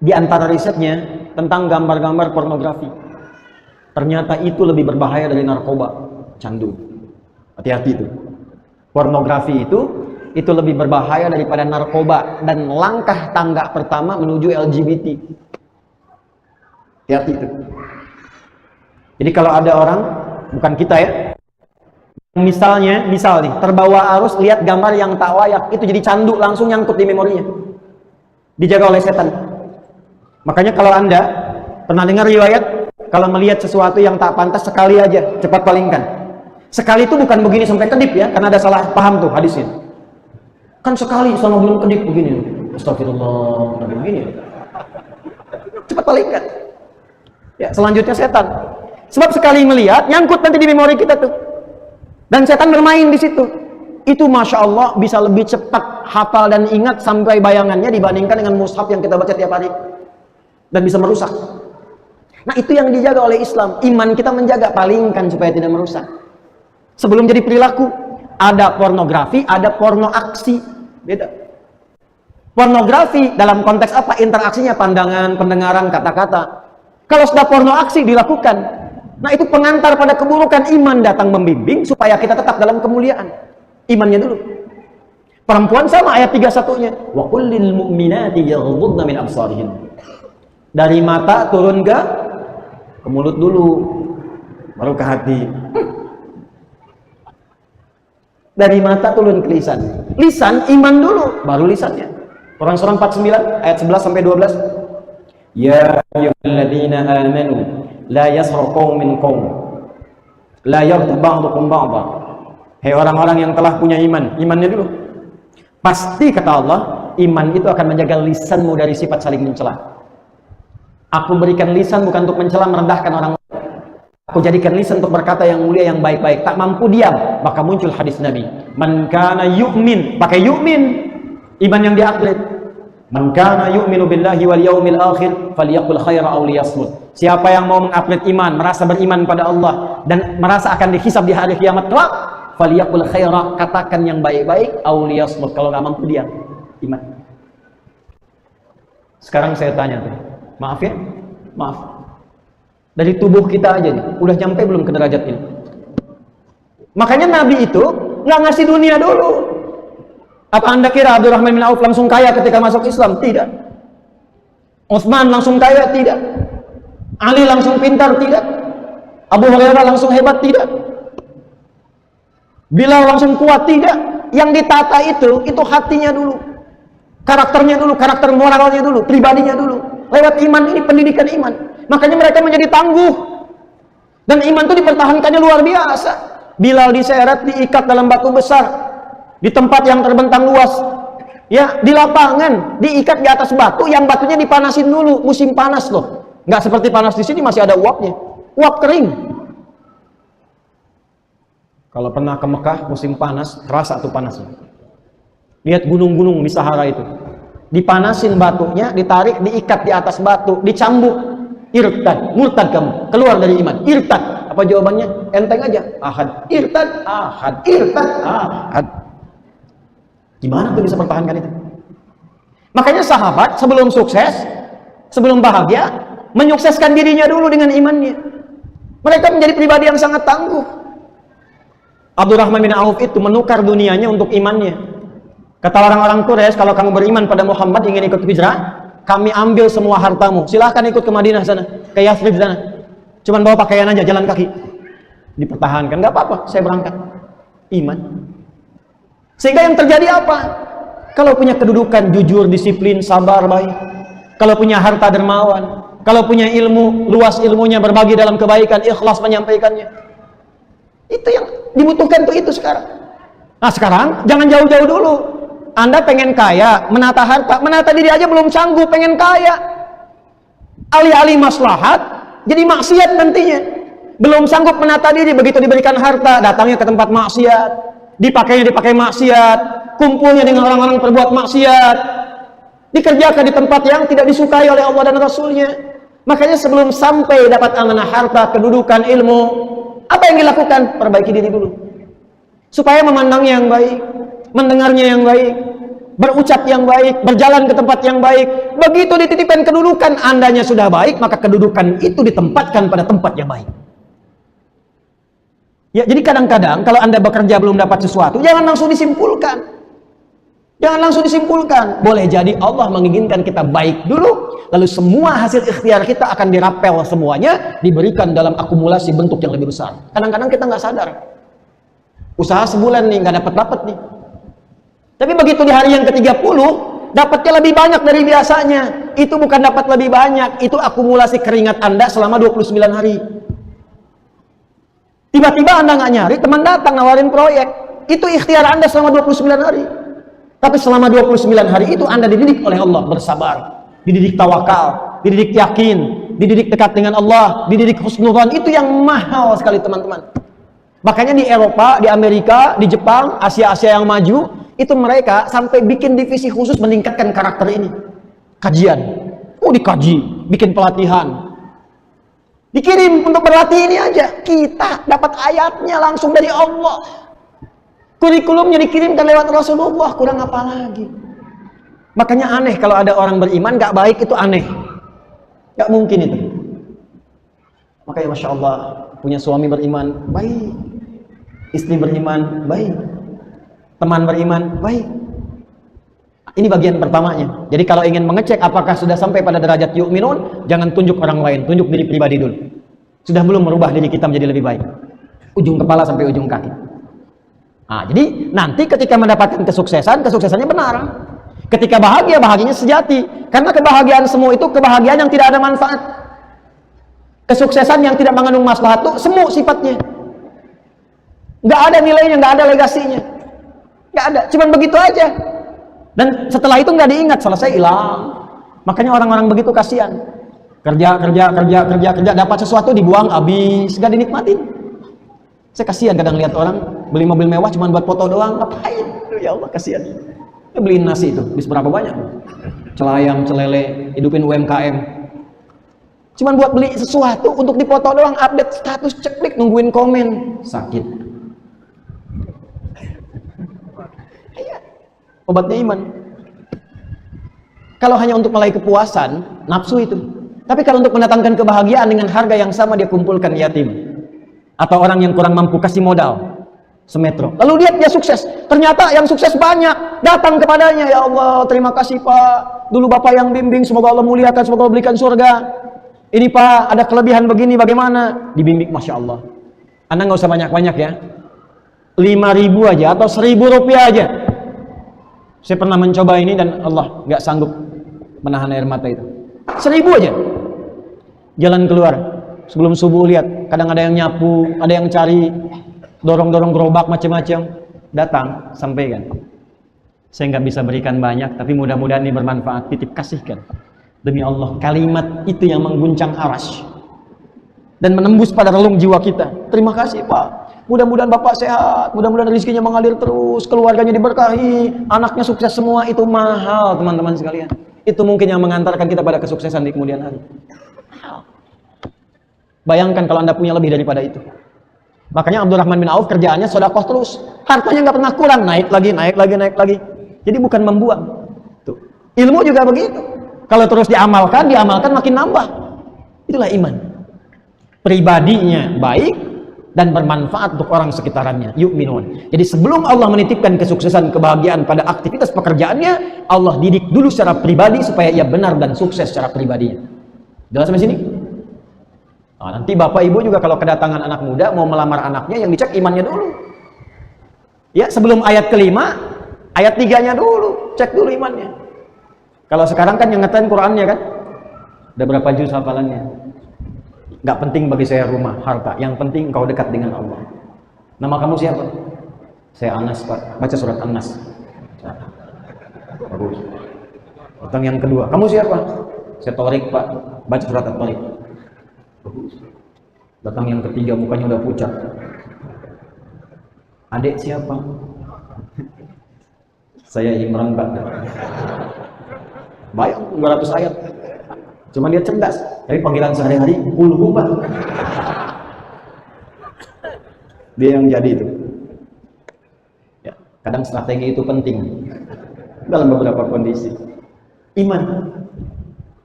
Di antara risetnya tentang gambar-gambar pornografi. Ternyata itu lebih berbahaya dari narkoba, candu. Hati-hati itu. Pornografi itu lebih berbahaya daripada narkoba dan langkah tangga pertama menuju LGBT. Hati-hati itu. Jadi kalau ada orang, bukan kita ya, misal nih, terbawa arus lihat gambar yang tak layak, itu jadi candu, langsung nyangkut di memorinya. Dijaga oleh setan. Makanya kalau Anda pernah dengar riwayat, kalau melihat sesuatu yang tak pantas sekali aja, cepat palingkan. Sekali itu bukan begini sampai kedip ya, karena ada salah paham tuh hadisnya. Kan sekali sama belum kedip begini. Astagfirullah, begini. Cepat palingkan. Ya, selanjutnya setan. Sebab sekali melihat, nyangkut nanti di memori kita tuh. Dan setan bermain di situ. Itu Masya Allah bisa lebih cepat hafal dan ingat sampai bayangannya dibandingkan dengan mushaf yang kita baca tiap hari. Dan bisa merusak. Nah itu yang dijaga oleh Islam. Iman kita menjaga, palingkan supaya tidak merusak. Sebelum jadi perilaku, ada pornografi, ada porno aksi. Beda. Pornografi dalam konteks apa? Interaksinya pandangan, pendengaran, kata-kata. Kalau sudah porno aksi dilakukan, nah itu pengantar pada keburukan. Iman datang membimbing supaya kita tetap dalam kemuliaan. Imannya dulu. Perempuan sama ayat 31-nya. Wa kullil mu'minati yaghuddna min absarihin. Dari mata turun ke mulut dulu, baru ke hati. Dari mata turun ke lisan. Lisan iman dulu, baru lisannya. Quran surah 49 ayat 11 sampai 12. Ya ayyuhalladzina amanu la yaskhar qaumun min qaum la yaghtab ba'dukum ba'dha. Hei orang-orang yang telah punya iman, imannya dulu. Pasti kata Allah, iman itu akan menjaga lisanmu dari sifat saling mencela. Aku berikan lisan bukan untuk mencela, merendahkan orang lain. Aku jadikan lisan untuk berkata yang mulia, yang baik-baik. Tak mampu diam, maka muncul hadis Nabi. Man kana yu'min, pakai yu'min, iman yang diatlet. Man kana yu'minu billahi wal yaumil akhir falyaqul khaira aw liyasmut. Siapa yang mau mengatlet iman, merasa beriman pada Allah dan merasa akan dihisab di hari kiamat kelak, falyaqul khaira, katakan yang baik-baik, aw liyasmut, kalau enggak mampu diam. Iman. Sekarang saya tanya tuh. Maaf ya? Maaf. Dari tubuh kita aja nih, udah nyampe belum ke derajat ini? Makanya Nabi itu nggak ngasih dunia dulu. Apa Anda kira Abdurrahman bin Auf langsung kaya ketika masuk Islam? Tidak. Utsman langsung kaya? Tidak. Ali langsung pintar? Tidak. Abu Hurairah langsung hebat? Tidak. Bilal langsung kuat? Tidak. Yang ditata itu hatinya dulu, karakternya dulu, karakter moralnya dulu, pribadinya dulu. Lewat iman ini, pendidikan iman. Makanya mereka menjadi tangguh. Dan iman itu dipertahankannya luar biasa. Bilal diseret, diikat dalam batu besar, di tempat yang terbentang luas. Ya, di lapangan, diikat di atas batu, yang batunya dipanasin dulu, musim panas loh. Nggak seperti panas di sini, masih ada uapnya. Uap kering. Kalau pernah ke Mekah, musim panas, terasa tuh panasnya. Lihat gunung-gunung di Sahara itu. Dipanasin batunya, ditarik, diikat di atas batu, dicambuk. Irtad, murtad kamu, keluar dari iman. Irtad, apa jawabannya? Enteng aja. Ahad, irtad, ahad, irtad, ahad. Gimana tuh bisa pertahankan itu? Makanya sahabat sebelum sukses, sebelum bahagia, menyukseskan dirinya dulu dengan imannya. Mereka menjadi pribadi yang sangat tangguh. Abdurrahman bin Auf itu menukar dunianya untuk imannya. Kata orang-orang Quraisy, kalau kamu beriman pada Muhammad, ingin ikut hijrah, kami ambil semua hartamu, silahkan ikut ke Madinah sana, ke Yathrib sana, cuman bawa pakaian aja, jalan kaki. Dipertahankan, nggak apa-apa, saya berangkat. Iman. Sehingga yang terjadi apa? Kalau punya kedudukan, jujur, disiplin, sabar, baik. Kalau punya harta, dermawan. Kalau punya ilmu, luas ilmunya, berbagi dalam kebaikan, ikhlas menyampaikannya. Itu yang dibutuhkan tuh, itu sekarang. Nah sekarang jangan jauh-jauh dulu. Anda pengen kaya, menata harta, menata diri aja belum sanggup, pengen kaya. Alih-alih maslahat, jadi maksiat nantinya. Belum sanggup menata diri, begitu diberikan harta, datangnya ke tempat maksiat, dipakai maksiat, kumpulnya dengan orang-orang perbuat maksiat, dikerjakan di tempat yang tidak disukai oleh Allah dan Rasulnya. Makanya sebelum sampai dapat amanah harta, kedudukan, ilmu, apa yang dilakukan? Perbaiki diri dulu. Supaya memandangnya yang baik, mendengarnya yang baik, berucap yang baik, berjalan ke tempat yang baik. Begitu dititipkan kedudukan, andanya sudah baik, maka kedudukan itu ditempatkan pada tempat yang baik. Ya, jadi kadang-kadang kalau Anda bekerja belum dapat sesuatu, jangan langsung disimpulkan. Jangan langsung disimpulkan. Boleh jadi Allah menginginkan kita baik dulu, lalu semua hasil ikhtiar kita akan dirapel semuanya, diberikan dalam akumulasi bentuk yang lebih besar. Kadang-kadang kita nggak sadar. Usaha sebulan nih, nggak dapat nih. Tapi begitu di hari yang ke-30, dapatnya lebih banyak dari biasanya. Itu bukan dapat lebih banyak, itu akumulasi keringat Anda selama 29 hari. Tiba-tiba Anda nggak nyari, teman datang nawarin proyek. Itu ikhtiar Anda selama 29 hari. Tapi selama 29 hari itu Anda dididik oleh Allah bersabar, dididik tawakal, dididik yakin, dididik dekat dengan Allah, dididik husnudzon. Itu yang mahal sekali teman-teman. Makanya di Eropa, di Amerika, di Jepang, Asia-Asia yang maju, itu mereka sampai bikin divisi khusus meningkatkan karakter ini. Kajian. Oh, dikaji, bikin pelatihan. Dikirim untuk berlatih ini aja. Kita dapat ayatnya langsung dari Allah. Kurikulumnya dikirimkan lewat Rasulullah, kurang apa lagi? Makanya aneh kalau ada orang beriman gak baik, itu aneh. Gak mungkin itu. Makanya Masya Allah, punya suami beriman, baik. Istri beriman, baik. Teman beriman, baik. Ini bagian pertamanya. Jadi kalau ingin mengecek apakah sudah sampai pada derajat yu'minun, jangan tunjuk orang lain, tunjuk diri pribadi dulu. Sudah belum merubah diri kita menjadi lebih baik? Ujung kepala sampai ujung kaki. Nah, jadi nanti ketika mendapatkan kesuksesan, kesuksesannya benar. Ketika bahagia, bahagianya sejati. Karena kebahagiaan semua itu kebahagiaan yang tidak ada manfaat. Kesuksesan yang tidak mengandung maslahat itu semu sifatnya. Nggak ada nilainya, nggak ada legasinya. Nggak ada, cuman begitu aja. Dan setelah itu nggak diingat, selesai hilang. Makanya orang-orang begitu kasihan. Kerja, dapat sesuatu dibuang habis, gak dinikmatin. Saya kasihan kadang lihat orang beli mobil mewah cuma buat foto doang, ngapain? Ya Allah, kasihan. Ya, beliin nasi itu, bisa berapa banyak? Celayam, celele, hidupin UMKM. Cuman buat beli sesuatu untuk dipoto doang, update status, ceklik, nungguin komen. Sakit. Obatnya iman. Kalau hanya untuk meraih kepuasan, nafsu itu. Tapi kalau untuk mendatangkan kebahagiaan dengan harga yang sama, dia kumpulkan yatim atau orang yang kurang mampu, kasih modal semetro. Lalu lihat dia sukses. Ternyata yang sukses banyak datang kepadanya. Ya Allah, terima kasih Pak. Dulu Bapak yang bimbing, semoga Allah muliakan, semoga Allah berikan surga. Ini Pak, ada kelebihan begini, bagaimana? Dibimbing, Masya Allah. Anda nggak usah banyak-banyak ya. 5.000 aja atau 1.000 rupiah aja. Saya pernah mencoba ini dan Allah nggak sanggup menahan air mata itu. 1.000 aja. Jalan keluar sebelum subuh, lihat kadang ada yang nyapu, ada yang cari, dorong-dorong gerobak macam-macam. Datang, sampaikan. Saya nggak bisa berikan banyak, tapi mudah-mudahan ini bermanfaat. Titip kasihkan. Demi Allah, kalimat itu yang mengguncang arasy dan menembus pada relung jiwa kita. Terima kasih Pak. Mudah-mudahan Bapak sehat, mudah-mudahan rezekinya mengalir terus, keluarganya diberkahi, anaknya sukses semua. Itu mahal teman-teman sekalian. Itu mungkin yang mengantarkan kita pada kesuksesan di kemudian hari. Bayangkan kalau Anda punya lebih daripada itu. Makanya Abdurrahman bin Auf kerjaannya sedekah terus. Hartanya nggak pernah kurang, naik lagi. Jadi bukan membuang. Tuh. Ilmu juga begitu. Kalau terus diamalkan makin nambah. Itulah iman. Pribadinya baik dan bermanfaat untuk orang sekitarnya. Yu'minun. Jadi sebelum Allah menitipkan kesuksesan, kebahagiaan pada aktivitas pekerjaannya, Allah didik dulu secara pribadi supaya ia benar dan sukses secara pribadinya. Jelas sampai sini? Nah, nanti bapak ibu juga kalau kedatangan anak muda mau melamar anaknya, yang dicek imannya dulu. Ya, sebelum ayat kelima, ayat 3-nya dulu, cek dulu imannya. Kalau sekarang kan yang ngetrend Qurannya kan, udah berapa juz hafalannya? Nggak penting bagi saya rumah, harta. Yang penting engkau dekat dengan Allah. Nama kamu siapa? Saya Anas Pak. Baca surat An-Nas. Bagus. Datang yang kedua. Kamu siapa? Saya Torik Pak. Baca surat At-Torik. Bagus. Datang yang ketiga, mukanya udah pucat. Adik siapa? Saya Imran Pak. Bayang 200 ayat. Cuma dia cerdas. Tapi panggilan sehari-hari Qul Pak. Dia yang jadi itu. Ya, kadang strategi itu penting dalam beberapa kondisi. Iman.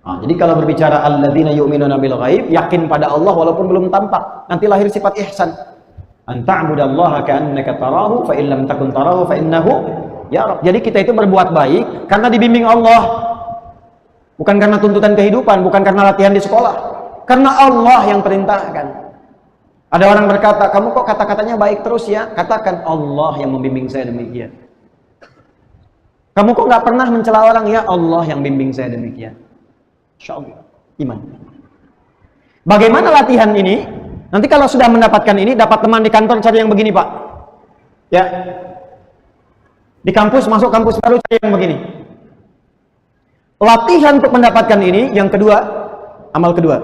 Nah, jadi kalau berbicara alladzina yu'minuna bil ghaib, yakin pada Allah walaupun belum tampak, nanti lahir sifat ihsan. An ta'budallaha ka'annaka tarahu fa in lam takun tarahu fa innahu yaraq. Jadi kita itu berbuat baik karena dibimbing Allah. Bukan karena tuntutan kehidupan, bukan karena latihan di sekolah. Karena Allah yang perintahkan. Ada orang berkata, kamu kok kata-katanya baik terus ya? Katakan, Allah yang membimbing saya demikian. Kamu kok nggak pernah mencela orang? Ya Allah yang bimbing saya demikian. Insya Allah. Iman. Bagaimana latihan ini? Nanti kalau sudah mendapatkan ini, dapat teman di kantor cari yang begini Pak. Ya. Di kampus, masuk kampus baru cari yang begini. Latihan untuk mendapatkan ini, yang kedua, amal kedua.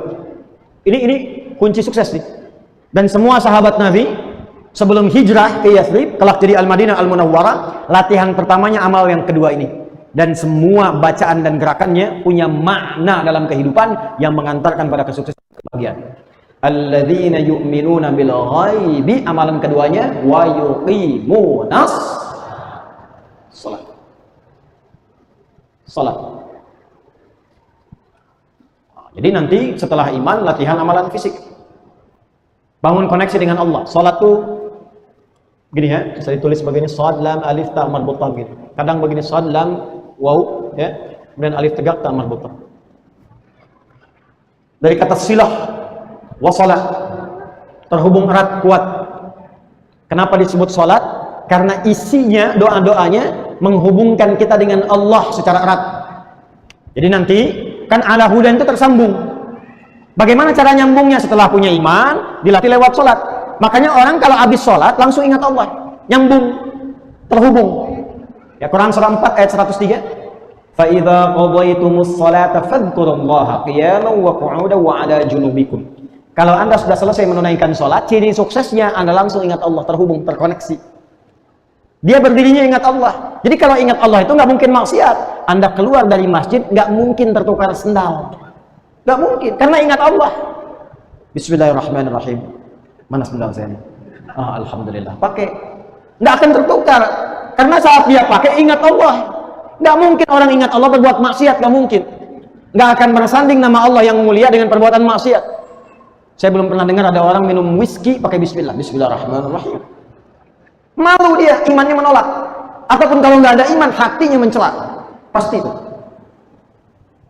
Ini kunci sukses nih. Dan semua sahabat Nabi sebelum hijrah ke Yathrib, kelak jadi Al-Madinah Al-Munawwarah, latihan pertamanya amal yang kedua ini. Dan semua bacaan dan gerakannya punya makna dalam kehidupan yang mengantarkan pada kesuksesan kebahagiaan. Alladzina yu'minuna bil ghaibi, amalan keduanya wa yuqimunas shalah. Salat. Jadi nanti setelah iman, latihan amalan fisik. Bangun koneksi dengan Allah. Salat tuh gini ya, bisa ditulis begini, shad lam alif ta marbutah gitu. Kadang begini, shad lam waw ya, kemudian alif tegak ta marbutah. Dari kata silah wasalah, terhubung erat kuat. Kenapa disebut salat? Karena isinya, doa-doanya menghubungkan kita dengan Allah secara erat. Jadi nanti kan ala hudan itu tersambung. Bagaimana cara nyambungnya? Setelah punya iman, dilatih lewat sholat. Makanya orang kalau habis sholat langsung ingat Allah, nyambung, terhubung. Ya, Quran surah 4 ayat 103. Fa idza qadaytumus salata fadhkurullaha qiyaman wa qu'udan wa 'ala junubikum. Kalau Anda sudah selesai menunaikan sholat, ciri suksesnya Anda langsung ingat Allah, terhubung, terkoneksi. Dia berdirinya ingat Allah. Jadi kalau ingat Allah itu nggak mungkin maksiat. Anda keluar dari masjid nggak mungkin tertukar sendal, nggak mungkin, karena ingat Allah. Bismillahirrahmanirrahim. Mana sendal saya ini? Ah, alhamdulillah. Pakai, nggak akan tertukar, karena saat dia pakai ingat Allah. Nggak mungkin orang ingat Allah berbuat maksiat, nggak mungkin. Nggak akan bersanding nama Allah yang mulia dengan perbuatan maksiat. Saya belum pernah dengar ada orang minum whisky pakai Bismillah. Bismillahirrahmanirrahim. Malu dia, imannya menolak. Ataupun kalau nggak ada iman, hatinya mencela. Pasti itu.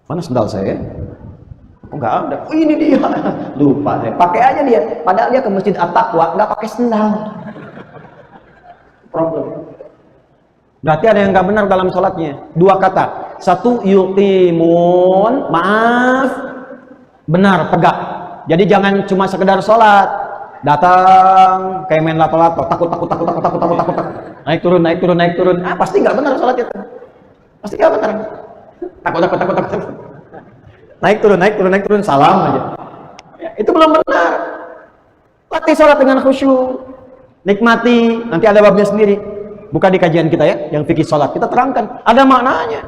Mana sendal saya? Kok nggak ada? Oh, ini dia. Lupa saya. Pakai aja dia. Padahal dia ke masjid At-Taqwa nggak pakai sendal. Problem. Berarti ada yang nggak benar dalam sholatnya. Dua kata. Satu, yuqimun, maaf, benar, tegak. Jadi jangan cuma sekedar sholat, datang kayak main lato-lato, takut. Naik turun. Ah, pasti nggak benar sholat itu. Pasti nggak benar. Takut. Naik turun, salam aja. Ya, itu belum benar. Latih sholat dengan khusyuk, nikmati. Nanti ada babnya sendiri. Bukan di kajian kita ya, yang fikih sholat. Kita terangkan, ada maknanya.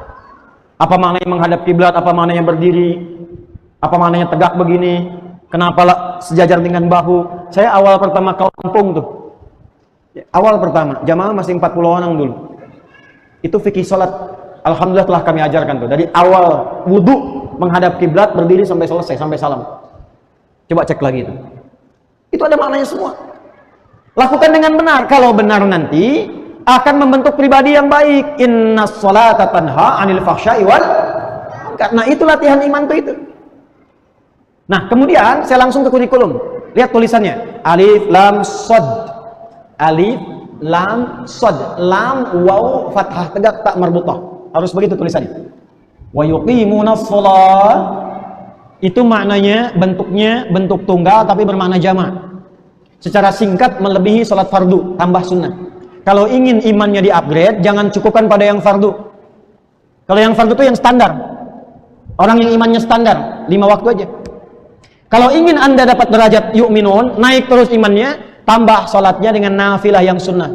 Apa maknanya menghadap kiblat, apa maknanya berdiri, apa maknanya tegak begini, kenapa sejajar dengan bahu. Saya awal pertama ke Lampung tuh. Awal pertama, jamaah masih 40 orang dulu. Itu fikih sholat. Alhamdulillah telah kami ajarkan tuh. Dari awal wudhu, menghadap kiblat, berdiri sampai selesai, sampai salam. Coba cek lagi itu. Itu ada maknanya semua. Lakukan dengan benar. Kalau benar nanti akan membentuk pribadi yang baik. Innas sholata tanha 'anil fahsya'i wal munkar. Nah, itu latihan iman itu. Nah, kemudian saya langsung ke kurikulum. Lihat tulisannya. Alif lam shad. Alif lam shad. Lam waw fathah tegak tak marbutah. Harus begitu tulisannya. Wa yuqimunas shalah. Itu maknanya, bentuknya bentuk tunggal tapi bermakna jamak. Secara singkat melebihi salat fardu tambah sunnah. Kalau ingin imannya di-upgrade, jangan cukupkan pada yang fardu. Kalau yang fardu itu yang standar. Orang yang imannya standar, 5 waktu aja. Kalau ingin Anda dapat derajat yu'minun, naik terus imannya, tambah sholatnya dengan nafilah yang sunnah.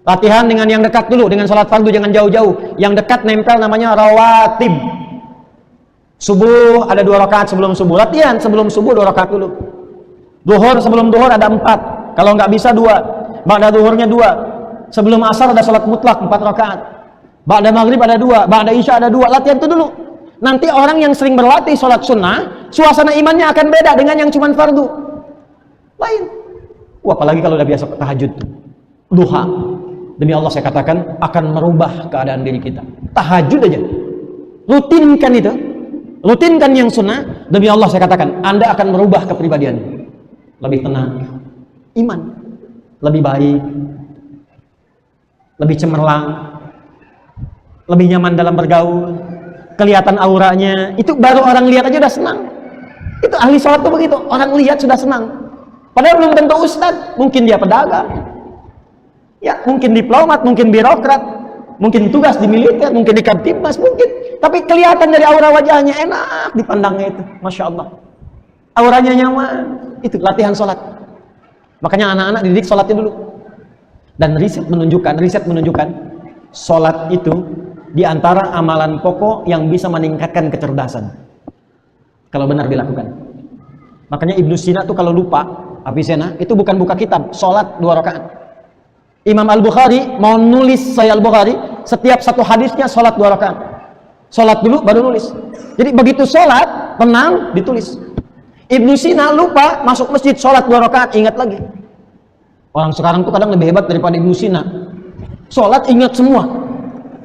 Latihan dengan yang dekat dulu, dengan sholat fardu, jangan jauh-jauh. Yang dekat nempel namanya rawatib. Subuh ada 2 rakaat sebelum subuh. Latihan sebelum subuh 2 rakaat dulu. Duhur sebelum duhur ada 4. Kalau nggak bisa 2. Ba'da duhurnya 2. Sebelum asar ada sholat mutlak 4 rakaat. Ba'da maghrib ada 2. Ba'da isya ada 2. Latihan itu dulu. Nanti orang yang sering berlatih sholat sunnah, suasana imannya akan beda dengan yang cuma fardu. Lain. Wah, apalagi kalau udah biasa tahajud tuh. Duha. Demi Allah saya katakan akan merubah keadaan diri kita. Tahajud aja. Rutinkan itu. Rutinkan yang sunnah. Demi Allah saya katakan Anda akan merubah kepribadian. Lebih tenang. Iman. Lebih baik. Lebih cemerlang, lebih nyaman dalam bergaul, kelihatan auranya, itu baru orang lihat aja udah senang. Itu ahli sholat tuh begitu, orang lihat sudah senang. Padahal belum tentu ustadz, mungkin dia pedagang, ya mungkin diplomat, mungkin birokrat, mungkin tugas di militer, mungkin di Kamtibmas, mungkin. Tapi kelihatan dari aura wajahnya enak dipandangnya itu, masya Allah. Auranya nyaman, itu latihan sholat. Makanya anak-anak dididik sholatnya dulu. Dan riset menunjukkan sholat itu diantara amalan pokok yang bisa meningkatkan kecerdasan kalau benar dilakukan. Makanya Ibnu Sina tuh kalau lupa Avicenna itu bukan buka kitab, sholat 2 rakaat. Imam Al-Bukhari mau nulis Sahih Al-Bukhari, setiap satu hadisnya sholat 2 rakaat. Sholat dulu baru nulis. Jadi begitu sholat tenang ditulis. Ibnu Sina lupa masuk masjid, sholat 2 rakaat, ingat lagi. Orang sekarang tuh kadang lebih hebat daripada Ibnu Sina. Sholat ingat semua.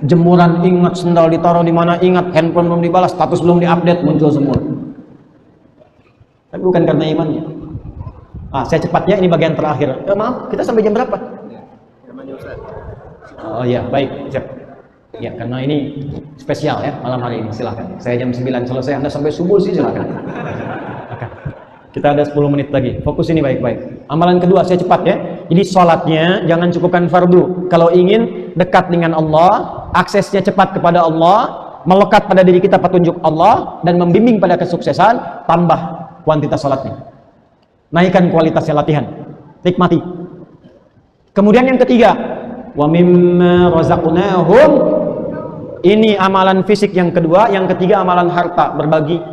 Jemuran ingat, sendal ditaruh di mana ingat, handphone belum dibalas, status belum diupdate, muncul semua. Tapi bukan karena imannya. Saya cepat ya, ini bagian terakhir. Maaf, kita sampai jam berapa? Oh iya, baik, siap. Ya, karena ini spesial ya malam hari ini. Silakan. Saya jam 9 selesai, Anda sampai subuh sih silakan. Kita ada 10 menit lagi. Fokus ini baik-baik. Amalan kedua, saya cepat ya. Jadi sholatnya jangan cukupkan fardu. Kalau ingin dekat dengan Allah, aksesnya cepat kepada Allah, melekat pada diri kita petunjuk Allah dan membimbing pada kesuksesan, tambah kuantitas salatnya. Naikkan kualitasnya latihan. Nikmati. Kemudian yang ketiga, wa mimma razaqnahum. Ini amalan fisik yang kedua, yang ketiga amalan harta, berbagi.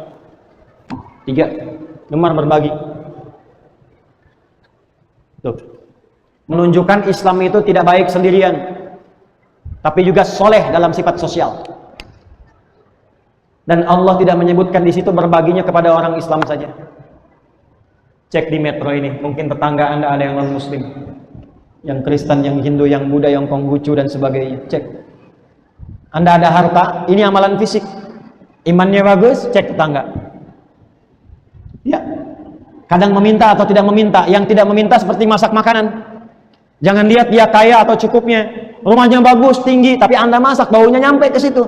3, gemar berbagi. Tuh. Menunjukkan Islam itu tidak baik sendirian, tapi juga soleh dalam sifat sosial. Dan Allah tidak menyebutkan di situ berbaginya kepada orang Islam saja. Cek di metro ini, mungkin tetangga Anda ada yang non-muslim, yang Kristen, yang Hindu, yang Buddha, yang Konghucu dan sebagainya. Cek. Anda ada harta, ini amalan fisik. Imannya bagus, cek tetangga. Ya. Kadang meminta atau tidak meminta. Yang tidak meminta seperti masak makanan. Jangan lihat dia kaya atau cukupnya. Rumahnya bagus, tinggi, tapi Anda masak, baunya nyampe ke situ.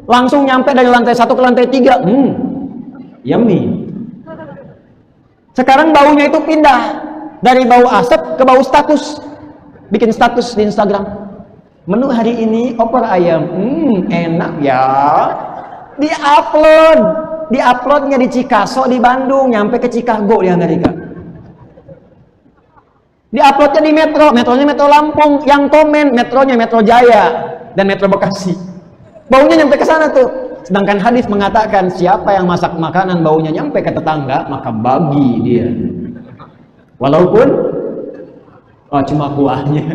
Langsung nyampe dari lantai 1 ke lantai 3. Yummy. Sekarang baunya itu pindah dari bau asap ke bau status. Bikin status di Instagram. Menu hari ini opor ayam. Enak ya. Di-upload. Di-uploadnya di Cikaso di Bandung, nyampe ke Chicago di Amerika. Di-uploadnya di Metro, metronya Metro Lampung, yang komen metronya Metro Jaya dan Metro Bekasi. Baunya nyampe ke sana tuh. Sedangkan hadis mengatakan siapa yang masak makanan baunya nyampe ke tetangga, maka bagi dia. Walaupun cuma kuahnya.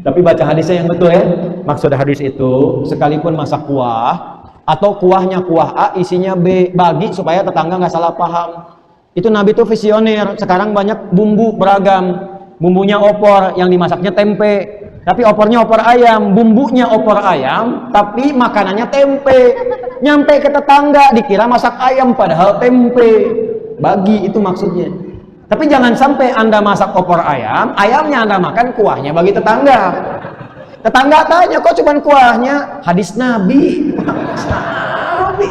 Tapi baca hadisnya yang betul ya. Maksud hadis itu, sekalipun masak kuah atau kuahnya kuah A, isinya B, bagi supaya tetangga nggak salah paham. Itu Nabi tuh visioner. Sekarang banyak bumbu beragam. Bumbunya opor, yang dimasaknya tempe. Tapi opornya opor ayam, bumbunya opor ayam, tapi makanannya tempe. Nyampe ke tetangga, dikira masak ayam, padahal tempe. Bagi, itu maksudnya. Tapi jangan sampai Anda masak opor ayam, ayamnya Anda makan, kuahnya bagi tetangga. Tetangga tanya, kok cuma kuahnya? Hadis Nabi. Nabi.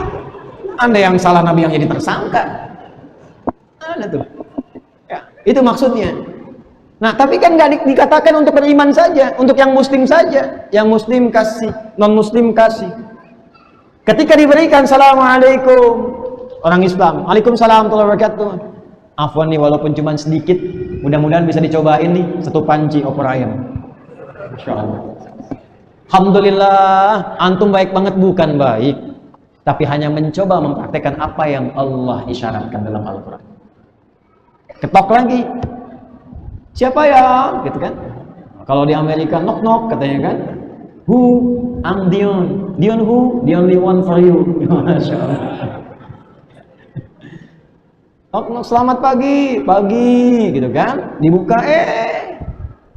Anda yang salah, Nabi yang jadi tersangka. Ada tuh. Ya, itu maksudnya. Nah, tapi kan nggak dikatakan untuk beriman saja, untuk yang muslim saja. Yang muslim kasih, non muslim kasih. Ketika diberikan assalamualaikum, orang Islam, waalaikumsalam warahmatullahi wabarakatuh. Afwan nih, walaupun cuma sedikit, mudah-mudahan bisa dicobain nih, 1 panci opor ayam. Masya Allah. Alhamdulillah, antum baik banget, bukan baik, tapi hanya mencoba mempraktekkan apa yang Allah isyaratkan dalam Al-Quran. Ketok lagi. Siapa ya? Gitu kan? Kalau di Amerika knock knock katanya kan? Who? I'm Dion. Dion who? The only one for you. Masya Allah. Knock knock, selamat pagi, pagi, gitu kan? Dibuka,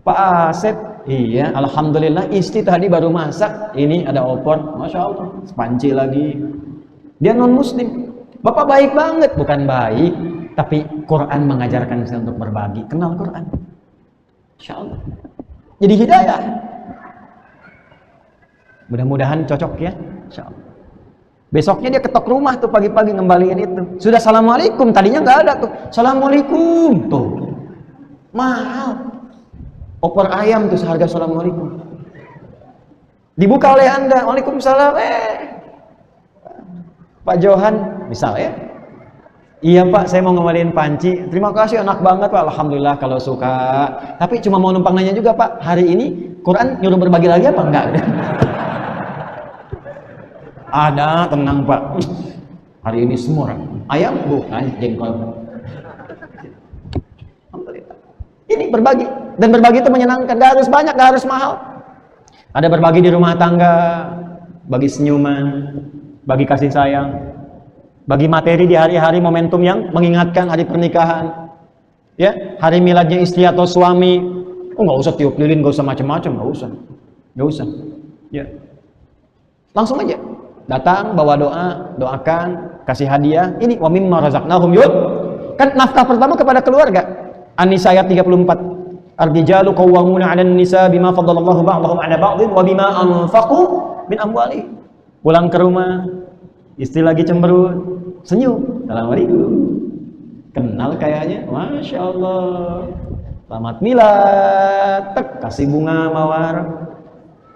Pak Asep. Iya, alhamdulillah istri tadi baru masak. Ini ada opor, masya Allah. Sepanci lagi. Dia non muslim. Bapak baik banget, bukan baik. Tapi Quran mengajarkan saya untuk berbagi. Kenal Quran. Insya Allah. Jadi hidayah. Mudah-mudahan cocok ya. Insya Allah. Besoknya dia ketok rumah tuh pagi-pagi ngembaliin itu. Sudah assalamualaikum. Tadinya nggak ada tuh. Assalamualaikum. Tuh. Mahal. Opor ayam tuh seharga assalamualaikum. Dibuka oleh Anda. Waalaikumsalam. Pak Johan. Misal ya. Iya Pak, saya mau ngembaliin panci. Terima kasih, enak banget Pak. Alhamdulillah kalau suka. Tapi cuma mau numpang nanya juga Pak. Hari ini Quran nyuruh berbagi lagi apa enggak? Ada, tenang Pak. Hari ini semua ayam bukan jengkol. Alhamdulillah. Ini berbagi, dan berbagi itu menyenangkan. Gak harus banyak, gak harus mahal. Ada berbagi di rumah tangga, bagi senyuman, bagi kasih sayang. Bagi materi di hari-hari momentum yang mengingatkan hari pernikahan, ya, hari miladnya istri atau suami. Nggak usah tiup lilin, nggak usah macam-macam, nggak usah, ya. Langsung aja, datang, bawa doa, doakan, kasih hadiah. Ini wa mimma razaqnahum yud. Kan nafkah pertama kepada keluarga. An-Nisa ayat 34. Ar-rijalu qawwamuna 'alan nisa bima faddalallahu ba'dahum 'ala ba'dhin wa bima anfaqu min amwalihim. Pulang ke rumah, istri lagi cemberut, senyum, assalamualaikum, kenal kayaknya, masya Allah, selamat milad, tek, kasih bunga mawar,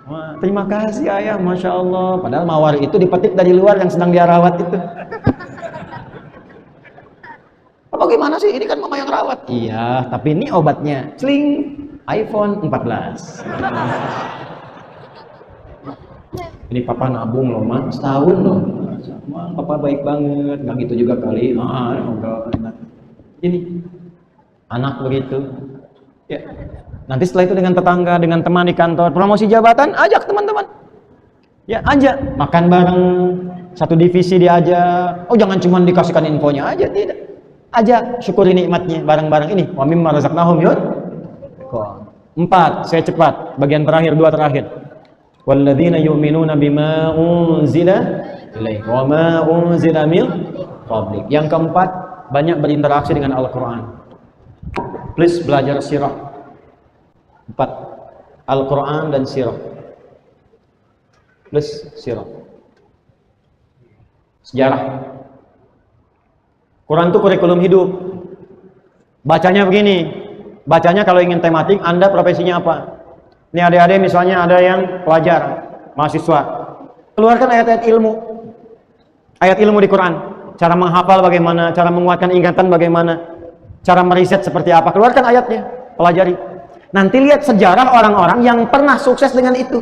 Wah, terima kasih ayah, Masya Allah. Padahal mawar itu dipetik dari luar yang sedang dia rawat itu. Bagaimana sih? Ini kan mama yang rawat. Iya, tapi ini obatnya. Sling, iPhone 14. Ini papa nabung loh, Mak. Setahun loh. Wah, papa baik banget. Nggak gitu juga kali. Enggak. Ini anak begitu. Ya. Nanti setelah itu dengan tetangga, dengan teman di kantor, promosi jabatan, ajak teman-teman. Ya, ajak. Makan bareng, satu divisi diajak. Oh, jangan cuma dikasihkan infonya aja, tidak. Ajak, syukuri nikmatnya bareng-bareng ini. Wa mimma razaqnahum yunfiqun. 4, saya cepat. Bagian terakhir, 2 terakhir. Walladzina yu'minuna bima unzila ilaika wa ma unzila min qablik. Yang keempat, banyak berinteraksi dengan Al-Qur'an. Please belajar sirah. 4. Al-Qur'an dan sirah. Please sirah. Sejarah. Quran itu kurikulum hidup. Bacanya begini. Bacanya kalau ingin tematik, Anda profesinya apa? Ini adik-adik misalnya ada yang pelajar, mahasiswa. Keluarkan ayat-ayat ilmu. Ayat ilmu di Quran. Cara menghafal bagaimana, cara menguatkan ingatan bagaimana, cara meriset seperti apa. Keluarkan ayatnya, pelajari. Nanti lihat sejarah orang-orang yang pernah sukses dengan itu.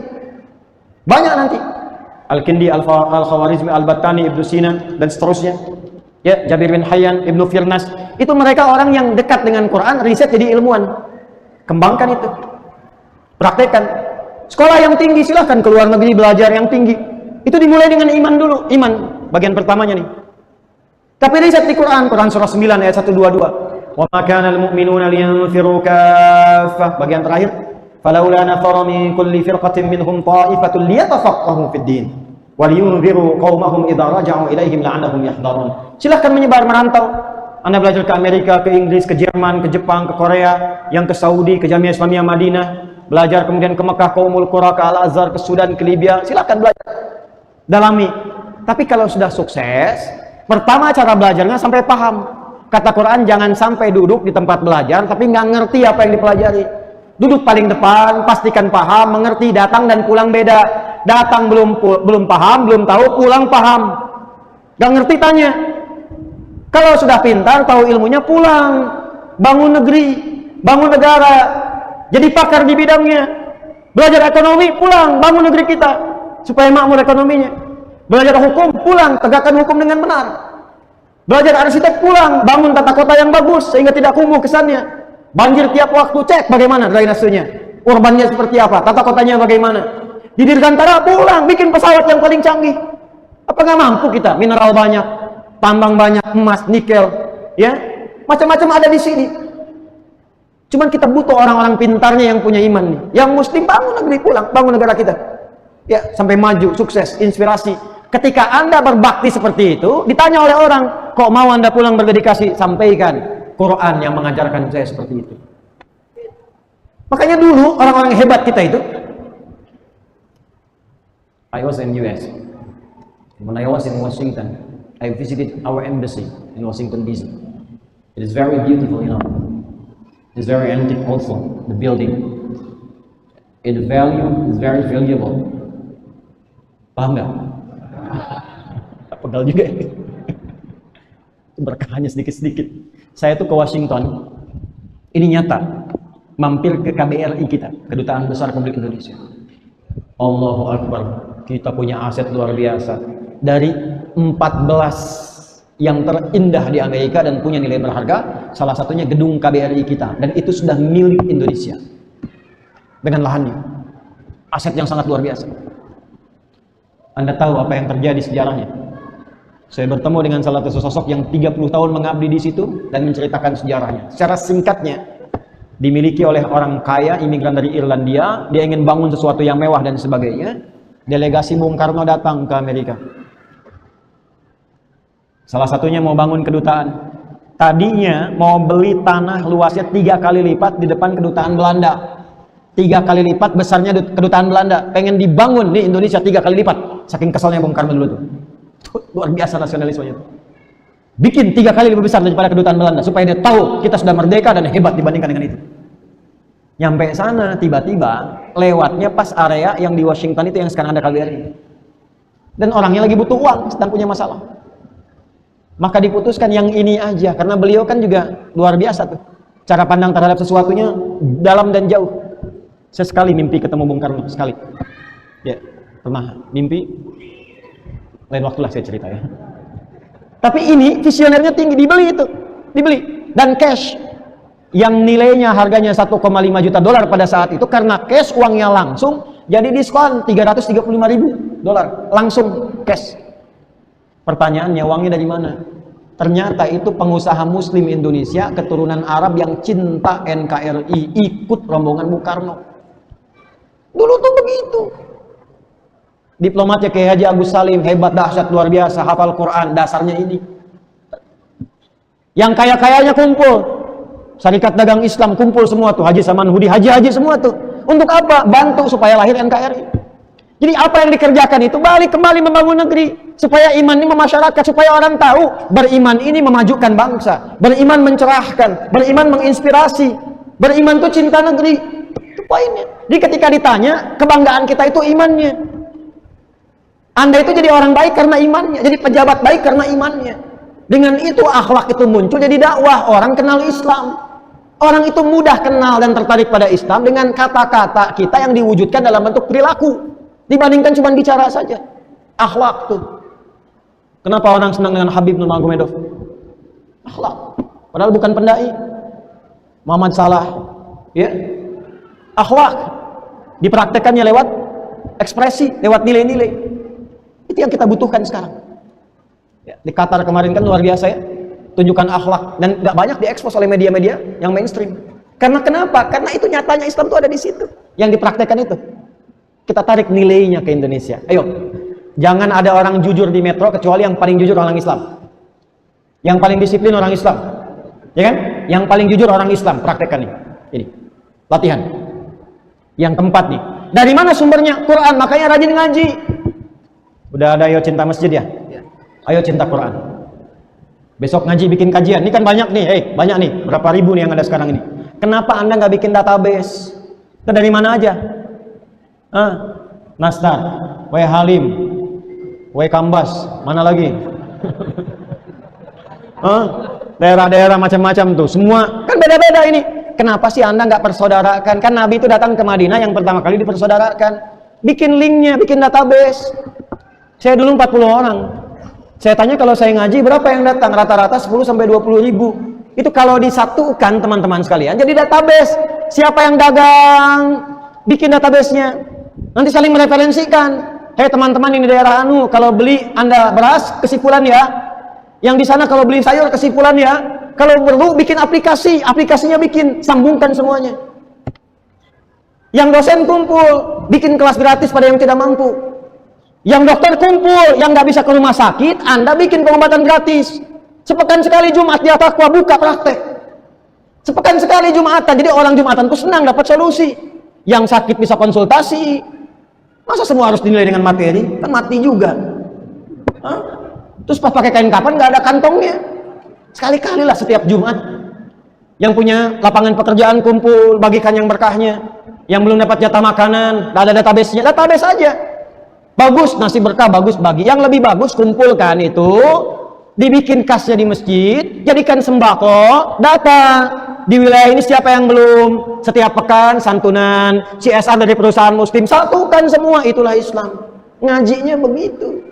Banyak nanti. Al-Kindi, Al-Khawarizmi, Al-Battani, Ibnu Sina, dan seterusnya. Ya, Jabir bin Hayyan, Ibnu Firnas. Itu mereka orang yang dekat dengan Quran, riset jadi ilmuwan. Kembangkan itu. Praktekkan. Sekolah yang tinggi silahkan keluar negeri belajar yang tinggi. Itu dimulai dengan iman dulu. Iman, bagian pertamanya nih. Tapi riset di Quran, Quran surah 9 ayat 122. Wa ma kana al-mu'minuna liyanfiru kaffah. Bagian terakhir, falaula nafara min kulli firqatin minhum ta'ifatun liyatafaqahu fid din wa liyunziru qaumahum idza raja'u ilaihim la'annahum yahdharun. Silahkan menyebar merantau. Anda belajar ke Amerika, ke Inggris, ke Jerman, ke Jepang, ke Korea, yang ke Saudi, ke Jamiah Islamiyah Madinah, belajar kemudian ke Mekah, ke Ummul Qura, ke Al-Azhar, ke Sudan, ke Libya. Silahkan belajar. Dalami. Tapi kalau sudah sukses, pertama cara belajarnya sampai paham. Kata Quran, jangan sampai duduk di tempat belajar tapi nggak ngerti apa yang dipelajari. Duduk paling depan, pastikan paham, mengerti. Datang dan pulang beda. Datang belum paham, belum tahu, pulang paham. Nggak ngerti tanya. Kalau sudah pintar, tahu ilmunya, pulang. Bangun negeri, bangun negara. Jadi pakar di bidangnya. Belajar ekonomi, pulang, bangun negeri kita supaya makmur ekonominya. Belajar hukum, pulang, tegakkan hukum dengan benar. Belajar arsitek, pulang, bangun tata kota yang bagus sehingga tidak kumuh kesannya. Banjir tiap waktu, cek bagaimana drainasenya, urbannya seperti apa, tata kotanya bagaimana. Di Dirgantara, pulang, bikin pesawat yang paling canggih. Apa nggak mampu kita? Mineral banyak, tambang banyak, emas, nikel, ya, macam-macam ada di sini. Cuman kita butuh orang-orang pintarnya yang punya iman nih. Yang muslim, bangun negeri, pulang, bangun negara kita. Ya, sampai maju, sukses, inspirasi. Ketika Anda berbakti seperti itu, ditanya oleh orang, kok mau Anda pulang berdedikasi? Sampaikan, Quran yang mengajarkan saya seperti itu. Makanya dulu orang-orang hebat kita itu, I was in US. When I was in Washington, I visited our embassy in Washington DC. It is very beautiful, you know. It's very antique also, the building. Its value is very valuable. Paham nggak? Pegal juga ya. Berkahnya sedikit-sedikit. Saya tuh ke Washington, ini nyata, mampir ke KBRI kita, Kedutaan Besar Republik Indonesia. Allahu Akbar, kita punya aset luar biasa. Dari 14 yang terindah di Amerika dan punya nilai berharga, salah satunya gedung KBRI kita, dan itu sudah milik Indonesia dengan lahannya. Aset yang sangat luar biasa. Anda tahu apa yang terjadi sejarahnya? Saya bertemu dengan salah satu sosok yang 30 tahun mengabdi di situ dan menceritakan sejarahnya. Secara singkatnya, dimiliki oleh orang kaya, imigran dari Irlandia, dia ingin bangun sesuatu yang mewah dan sebagainya. Delegasi Bung Karno datang ke Amerika. Salah satunya mau bangun kedutaan. Tadinya mau beli tanah luasnya 3 kali lipat di depan kedutaan Belanda. 3 kali lipat besarnya kedutaan Belanda. Pengen dibangun di Indonesia 3 kali lipat. Saking kesalnya Bung Karno dulu tuh. Luar biasa nasionalismenya tuh. Bikin 3 kali lebih besar daripada kedutaan Belanda supaya dia tahu kita sudah merdeka dan hebat dibandingkan dengan itu. Nyampe sana tiba-tiba lewatnya pas area yang di Washington itu yang sekarang ada KBRI. Dan orangnya lagi butuh uang, sedang punya masalah. Maka diputuskan yang ini aja, karena beliau kan juga luar biasa tuh. Cara pandang terhadap sesuatunya dalam dan jauh. Saya sekali mimpi ketemu Bung Karno, sekali. Ya, pernah mimpi. Lain waktulah saya cerita ya. Tapi ini visionernya tinggi, dibeli itu. Dibeli. Dan cash. Yang nilainya harganya 1,5 juta dolar pada saat itu, karena cash uangnya langsung, jadi diskon 335.000 dolar langsung cash. Pertanyaannya, uangnya dari mana? Ternyata itu pengusaha muslim Indonesia keturunan Arab yang cinta NKRI, ikut rombongan Bung Karno. Dulu tuh begitu. Diplomatnya kayak Haji Agus Salim, hebat, dahsyat, luar biasa, hafal Quran, dasarnya ini. Yang kaya-kayanya kumpul. Syarikat Dagang Islam kumpul semua tuh, Haji Saman Hudi, haji-haji semua tuh. Untuk apa? Bantu supaya lahir NKRI. Jadi apa yang dikerjakan itu balik kembali membangun negeri, supaya iman ini memasyarakat, supaya orang tahu beriman ini memajukan bangsa, beriman mencerahkan, beriman menginspirasi, beriman itu cinta negeri. Itu poinnya. Jadi ketika ditanya, kebanggaan kita itu imannya. Anda itu jadi orang baik karena imannya, jadi pejabat baik karena imannya. Dengan itu akhlak itu muncul, jadi dakwah, orang kenal Islam. Orang itu mudah kenal dan tertarik pada Islam dengan kata-kata kita yang diwujudkan dalam bentuk perilaku, dibandingkan cuma bicara saja. Akhlak tuh. Kenapa orang senang dengan Habib Nurmagomedov? Akhlak. Padahal bukan pendai. Muhammad Salah, ya. Akhlak dipraktekannya lewat ekspresi, lewat nilai-nilai. Itu yang kita butuhkan sekarang. Ya, di Qatar kemarin kan luar biasa ya. Tunjukkan akhlak, dan nggak banyak diekspos oleh media-media yang mainstream. Karena kenapa? Karena itu nyatanya Islam itu ada di situ. Yang dipraktekkan itu. Kita tarik nilainya ke Indonesia. Ayo, jangan ada orang jujur di metro kecuali yang paling jujur orang Islam. Yang paling disiplin orang Islam. Ya kan? Yang paling jujur orang Islam, praktekkan nih. Ini. Latihan. Yang keempat nih. Dari mana sumbernya? Quran, makanya rajin ngaji. Udah ada ayo cinta masjid ya? Ayo cinta Quran. Besok ngaji bikin kajian. Ini kan banyak nih, banyak nih. Berapa ribu nih yang ada sekarang ini. Kenapa Anda nggak bikin database? Itu dari mana aja? Nastar, W Halim, W Kambas, mana lagi? Daerah-daerah macam-macam tuh. Semua kan beda-beda ini. Kenapa sih Anda nggak persaudarakan? Kan Nabi itu datang ke Madinah yang pertama kali dipersaudarakan. Bikin linknya, bikin database. Saya dulu 40 orang. Saya tanya kalau saya ngaji berapa yang datang? Rata-rata 10 sampai 20 ribu. Itu kalau disatukan teman-teman sekalian jadi database. Siapa yang dagang? Bikin database-nya. Nanti saling mereferensikan. Hei teman-teman ini daerah anu, kalau beli Anda beras kesimpulan ya. Yang di sana kalau beli sayur kesimpulan ya. Kalau perlu bikin aplikasi, aplikasinya bikin, sambungkan semuanya. Yang dosen kumpul, bikin kelas gratis pada yang tidak mampu. Yang dokter kumpul, yang nggak bisa ke rumah sakit, Anda bikin pengobatan gratis. Sepekan sekali Jumat dia takwa buka praktek. Sepekan sekali Jumatan, jadi orang Jumatan itu senang dapat solusi. Yang sakit bisa konsultasi. Masa semua harus dinilai dengan materi? Kan mati juga. Terus pas pakai kain kapan nggak ada kantongnya. Sekali-kali lah setiap Jumat. Yang punya lapangan pekerjaan kumpul, bagikan yang berkahnya. Yang belum dapat jatah makanan, nggak ada database-nya, database aja. Bagus, nasi berkah bagus bagi. Yang lebih bagus kumpulkan itu, dibikin kasnya di masjid, jadikan sembako, data di wilayah ini siapa yang belum, setiap pekan santunan, CSR dari perusahaan muslim, satukan semua, itulah Islam. Ngajinya begitu.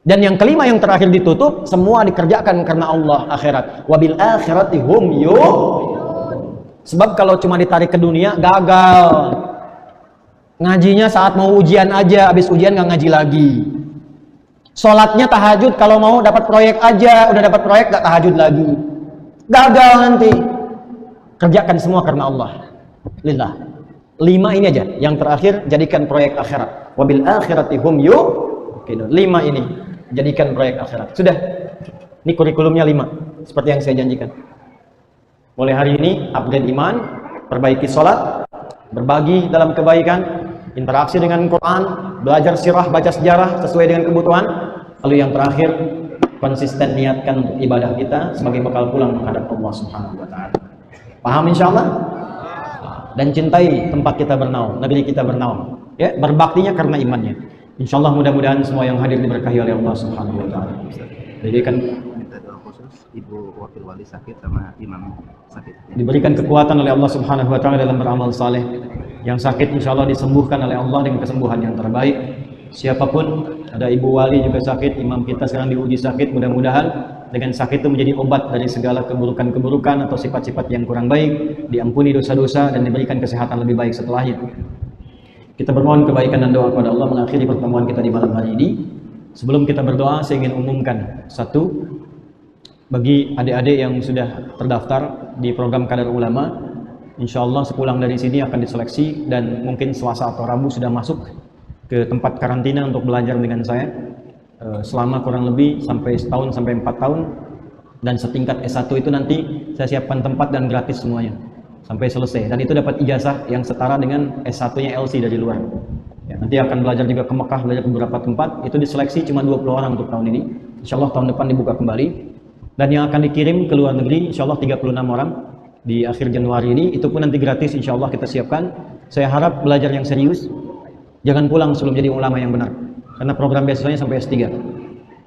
Dan yang kelima yang terakhir ditutup, semua dikerjakan karena Allah akhirat. Wabil akhirati hum Sebab kalau cuma ditarik ke dunia gagal. Ngajinya saat mau ujian aja, habis ujian nggak ngaji lagi. Sholatnya tahajud kalau mau dapat proyek aja, udah dapat proyek nggak tahajud lagi. Gagal nanti. Kerjakan semua karena Allah. Lillah. 5 ini aja. Yang terakhir jadikan proyek akhirat. Wabil akhirati hum 5 ini jadikan proyek akhirat. Sudah. Ini kurikulumnya 5. Seperti yang saya janjikan. Mulai hari ini upgrade iman, perbaiki sholat, berbagi dalam kebaikan, interaksi dengan Quran, belajar sirah, baca sejarah sesuai dengan kebutuhan. Lalu yang terakhir, konsisten niatkan untuk ibadah kita sebagai bekal pulang menghadap Allah Subhanahu wa taala. Paham insyaallah? dan cintai tempat kita bernaung, negeri kita bernaung. Ya, berbaktinya karena imannya. Insyaallah mudah-mudahan semua yang hadir diberkahi oleh Allah Subhanahu wa taala. Jadi kan minta doa khusus ibu wakil wali sakit sama imam sakit. diberikan kekuatan oleh Allah Subhanahu wa taala dalam beramal saleh. Yang sakit insyaallah disembuhkan oleh Allah dengan kesembuhan yang terbaik. Siapapun, ada ibu wali juga sakit, imam kita sekarang diuji sakit, mudah-mudahan dengan sakit itu menjadi obat dari segala keburukan-keburukan atau sifat-sifat yang kurang baik, diampuni dosa-dosa dan diberikan kesehatan lebih baik setelahnya. Kita bermohon kebaikan dan doa kepada Allah mengakhiri pertemuan kita di malam hari ini. Sebelum kita berdoa, saya ingin umumkan satu, bagi adik-adik yang sudah terdaftar di program Kadar Ulama, insya Allah sepulang dari sini akan diseleksi dan mungkin Selasa atau Rabu sudah masuk ke tempat karantina untuk belajar dengan saya selama kurang lebih sampai setahun sampai 4 tahun, dan setingkat S1 itu nanti saya siapkan tempat dan gratis semuanya sampai selesai, dan itu dapat ijazah yang setara dengan S1-nya LC dari luar. Ya, nanti akan belajar juga ke Mekah, belajar ke beberapa tempat, itu diseleksi cuma 20 orang untuk tahun ini. Insya Allah tahun depan dibuka kembali, dan yang akan dikirim ke luar negeri insya Allah 36 orang di akhir Januari ini, itu pun nanti gratis insya Allah kita siapkan. Saya harap belajar yang serius, jangan pulang sebelum jadi ulama yang benar, karena program beasiswanya sampai S3.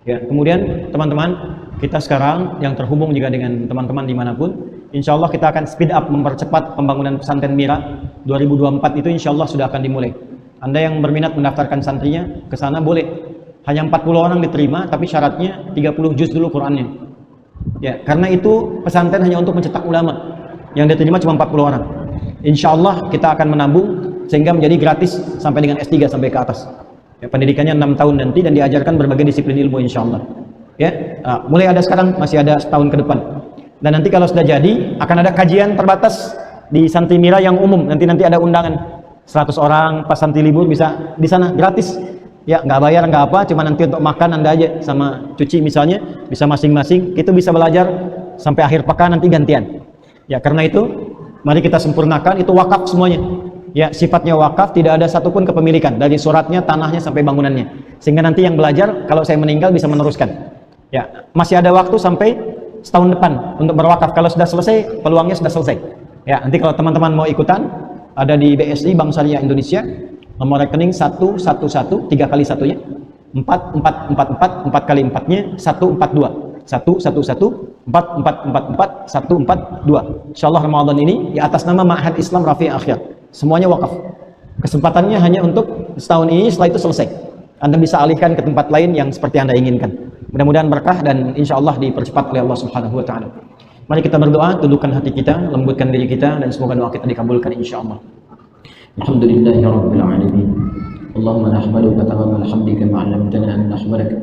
Ya, kemudian teman-teman, kita sekarang yang terhubung juga dengan teman-teman dimanapun, insya Allah kita akan speed up, mempercepat pembangunan pesantren Mira. 2024 itu insya Allah sudah akan dimulai. Anda yang berminat mendaftarkan santrinya ke sana boleh. Hanya 40 orang diterima, tapi syaratnya 30 juz dulu Qurannya. Ya, karena itu pesantren hanya untuk mencetak ulama. Yang diterima cuma 40 orang. Insya Allah kita akan menabung sehingga menjadi gratis sampai dengan S3 sampai ke atas. Ya, pendidikannya 6 tahun nanti dan diajarkan berbagai disiplin ilmu insya Allah. Ya, mulai ada sekarang, masih ada setahun ke depan. Dan nanti kalau sudah jadi akan ada kajian terbatas di Santri Mira yang umum. Nanti ada undangan 100 orang pas santri libur bisa di sana gratis. Ya, nggak bayar nggak apa, cuma nanti untuk makan Anda aja sama cuci misalnya bisa masing-masing. Itu bisa belajar sampai akhir pekan nanti gantian. Ya, karena itu mari kita sempurnakan, itu wakaf semuanya. Ya, sifatnya wakaf, tidak ada satupun kepemilikan dari suratnya, tanahnya sampai bangunannya. Sehingga nanti yang belajar kalau saya meninggal bisa meneruskan. Ya, masih ada waktu sampai setahun depan untuk berwakaf. Kalau sudah selesai, peluangnya sudah selesai. Ya, nanti kalau teman-teman mau ikutan, ada di BSI Bank Syariah Indonesia, nomor rekening 111 3 kali 1-nya 4444 4 kali 4-nya 142 111 4444 142. Insyaallah Ramadan ini di atas nama Ma'had Islam Rafi' Akhir. Semuanya wakaf. Kesempatannya hanya untuk setahun ini, setelah itu selesai. Anda bisa alihkan ke tempat lain yang seperti Anda inginkan. Mudah-mudahan berkah dan insya Allah dipercepat oleh Allah Subhanahu wa taala. Mari kita berdoa, tundukkan hati kita, lembutkan diri kita, dan semoga doa kita dikabulkan insya Allah. Alhamdulillahirabbil alamin. Allahumma nahmaduka tamamal hamdi kama 'allamtana an nahmadaka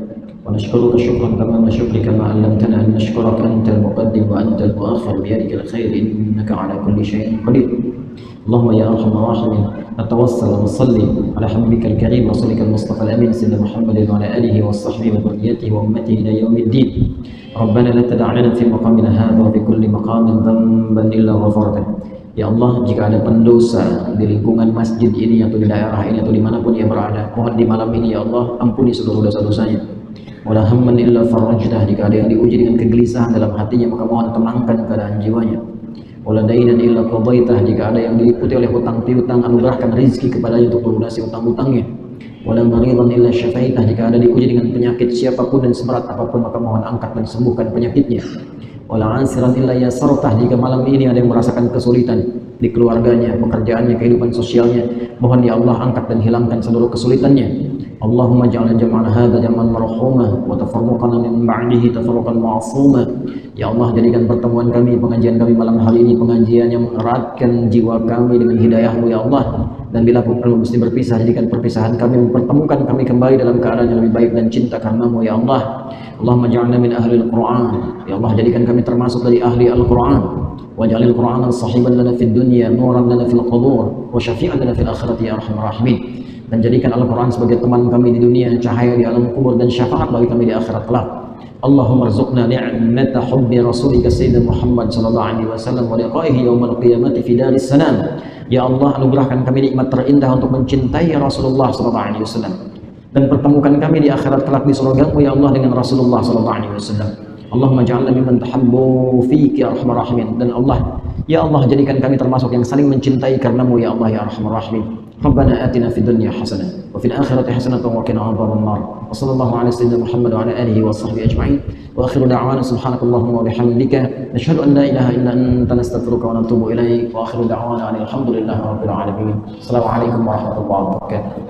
wa nashkuruka syukran tamama syukrika ma 'allamtana an nashkuraka antal muqaddim wa antal muakhir bi yadikal khair innaka 'ala kulli syai'in qadir. اللهم يا ارحم الراحمين نتوسل ونصلي على حبيبك الكريم رسولك المصطفى الامين سيدنا محمد وعلى اله وصحبه وذريته وامته الى يوم الدين. ربنا لا تدع لنا في مقامنا هذا وفي كل مقام ذنبا الا غفرته. Ya Allah, jika ada pendosa di lingkungan masjid ini atau di daerah ini atau dimanapun ia berada, mohon di malam ini ya Allah ampuni seluruh dosa-dosanya. Wala hamman illa farajtah, jika ada yang diuji dengan kegelisahan dalam hatinya maka mohon tenangkan keadaan jiwanya. Wala dainan illa qadaitah, jika ada yang diliputi oleh hutang piutang anugerahkan rezeki kepadanya untuk melunasi hutang-hutangnya. Wala maridan illa syafaitah, jika ada diuji dengan penyakit siapapun dan seberat apapun maka mohon angkat dan sembuhkan penyakitnya. Wala ansiran illa yasartah, jika malam ini ada yang merasakan kesulitan di keluarganya, pekerjaannya, kehidupan sosialnya, mohon ya Allah angkat dan hilangkan seluruh kesulitannya. Allahumma ja'alna jam'ana hadha jam'an marhumah wa tafarruqana min ba'dihi tafarruqan ma'sumah. Ya Allah, jadikan pertemuan kami, pengajian kami malam hari ini pengajian yang mengeratkan jiwa kami dengan hidayah-Mu ya Allah. Dan bila mesti berpisah, jadikan perpisahan kami mempertemukan kami kembali dalam keadaan yang lebih baik dan cinta karena-Mu ya Allah. Allahumma ja'alna min ahli al-Qur'an. Ya Allah, jadikan kami termasuk dari ahli Al-Qur'an. Waj'alil Qur'ana sahiban lana fid dunya, nuran lana fil qubur, wa syafi'an lana fil akhirati ya arhamar rahimin. Dan jadikan Al-Quran sebagai teman kami di dunia, cahaya di alam kubur, dan syafaat bagi kami di akhirat kelak. Allahumma rzuqna ni'mata hubbi rasulika sayyidina Muhammad sallallahu alaihi wasallam wa liqa'ihi yaumal qiyamati fi daris salam. Ya Allah, anugerahkan kami nikmat terindah untuk mencintai Rasulullah sallallahu alaihi wasallam dan pertemukan kami di akhirat kelak di surga-Mu ya Allah dengan Rasulullah sallallahu alaihi wasallam. Allahumma ja'alna mimman tahabbu fika ya arhamar rahimin. Dan Allah, Ya Allah, jadikan kami termasuk yang saling mencintai karenamu ya Allah ya Arhamar Rahimin. Rabbana atina fid dunya hasanah wa fil akhirati hasanah wa qina adzabannar. Wa sallallahu ala sayyidina Muhammad wa ala alihi wa sahbihi ajma'in. Wa akhiru da'wana subhanakallahumma wa bihamdika nashhadu an la ilaha illa anta nastaghfiruka wa natubu ilaik. Wa akhiru da'wana alhamdulillahi rabbil alamin. Assalamualaikum warahmatullahi wabarakatuh.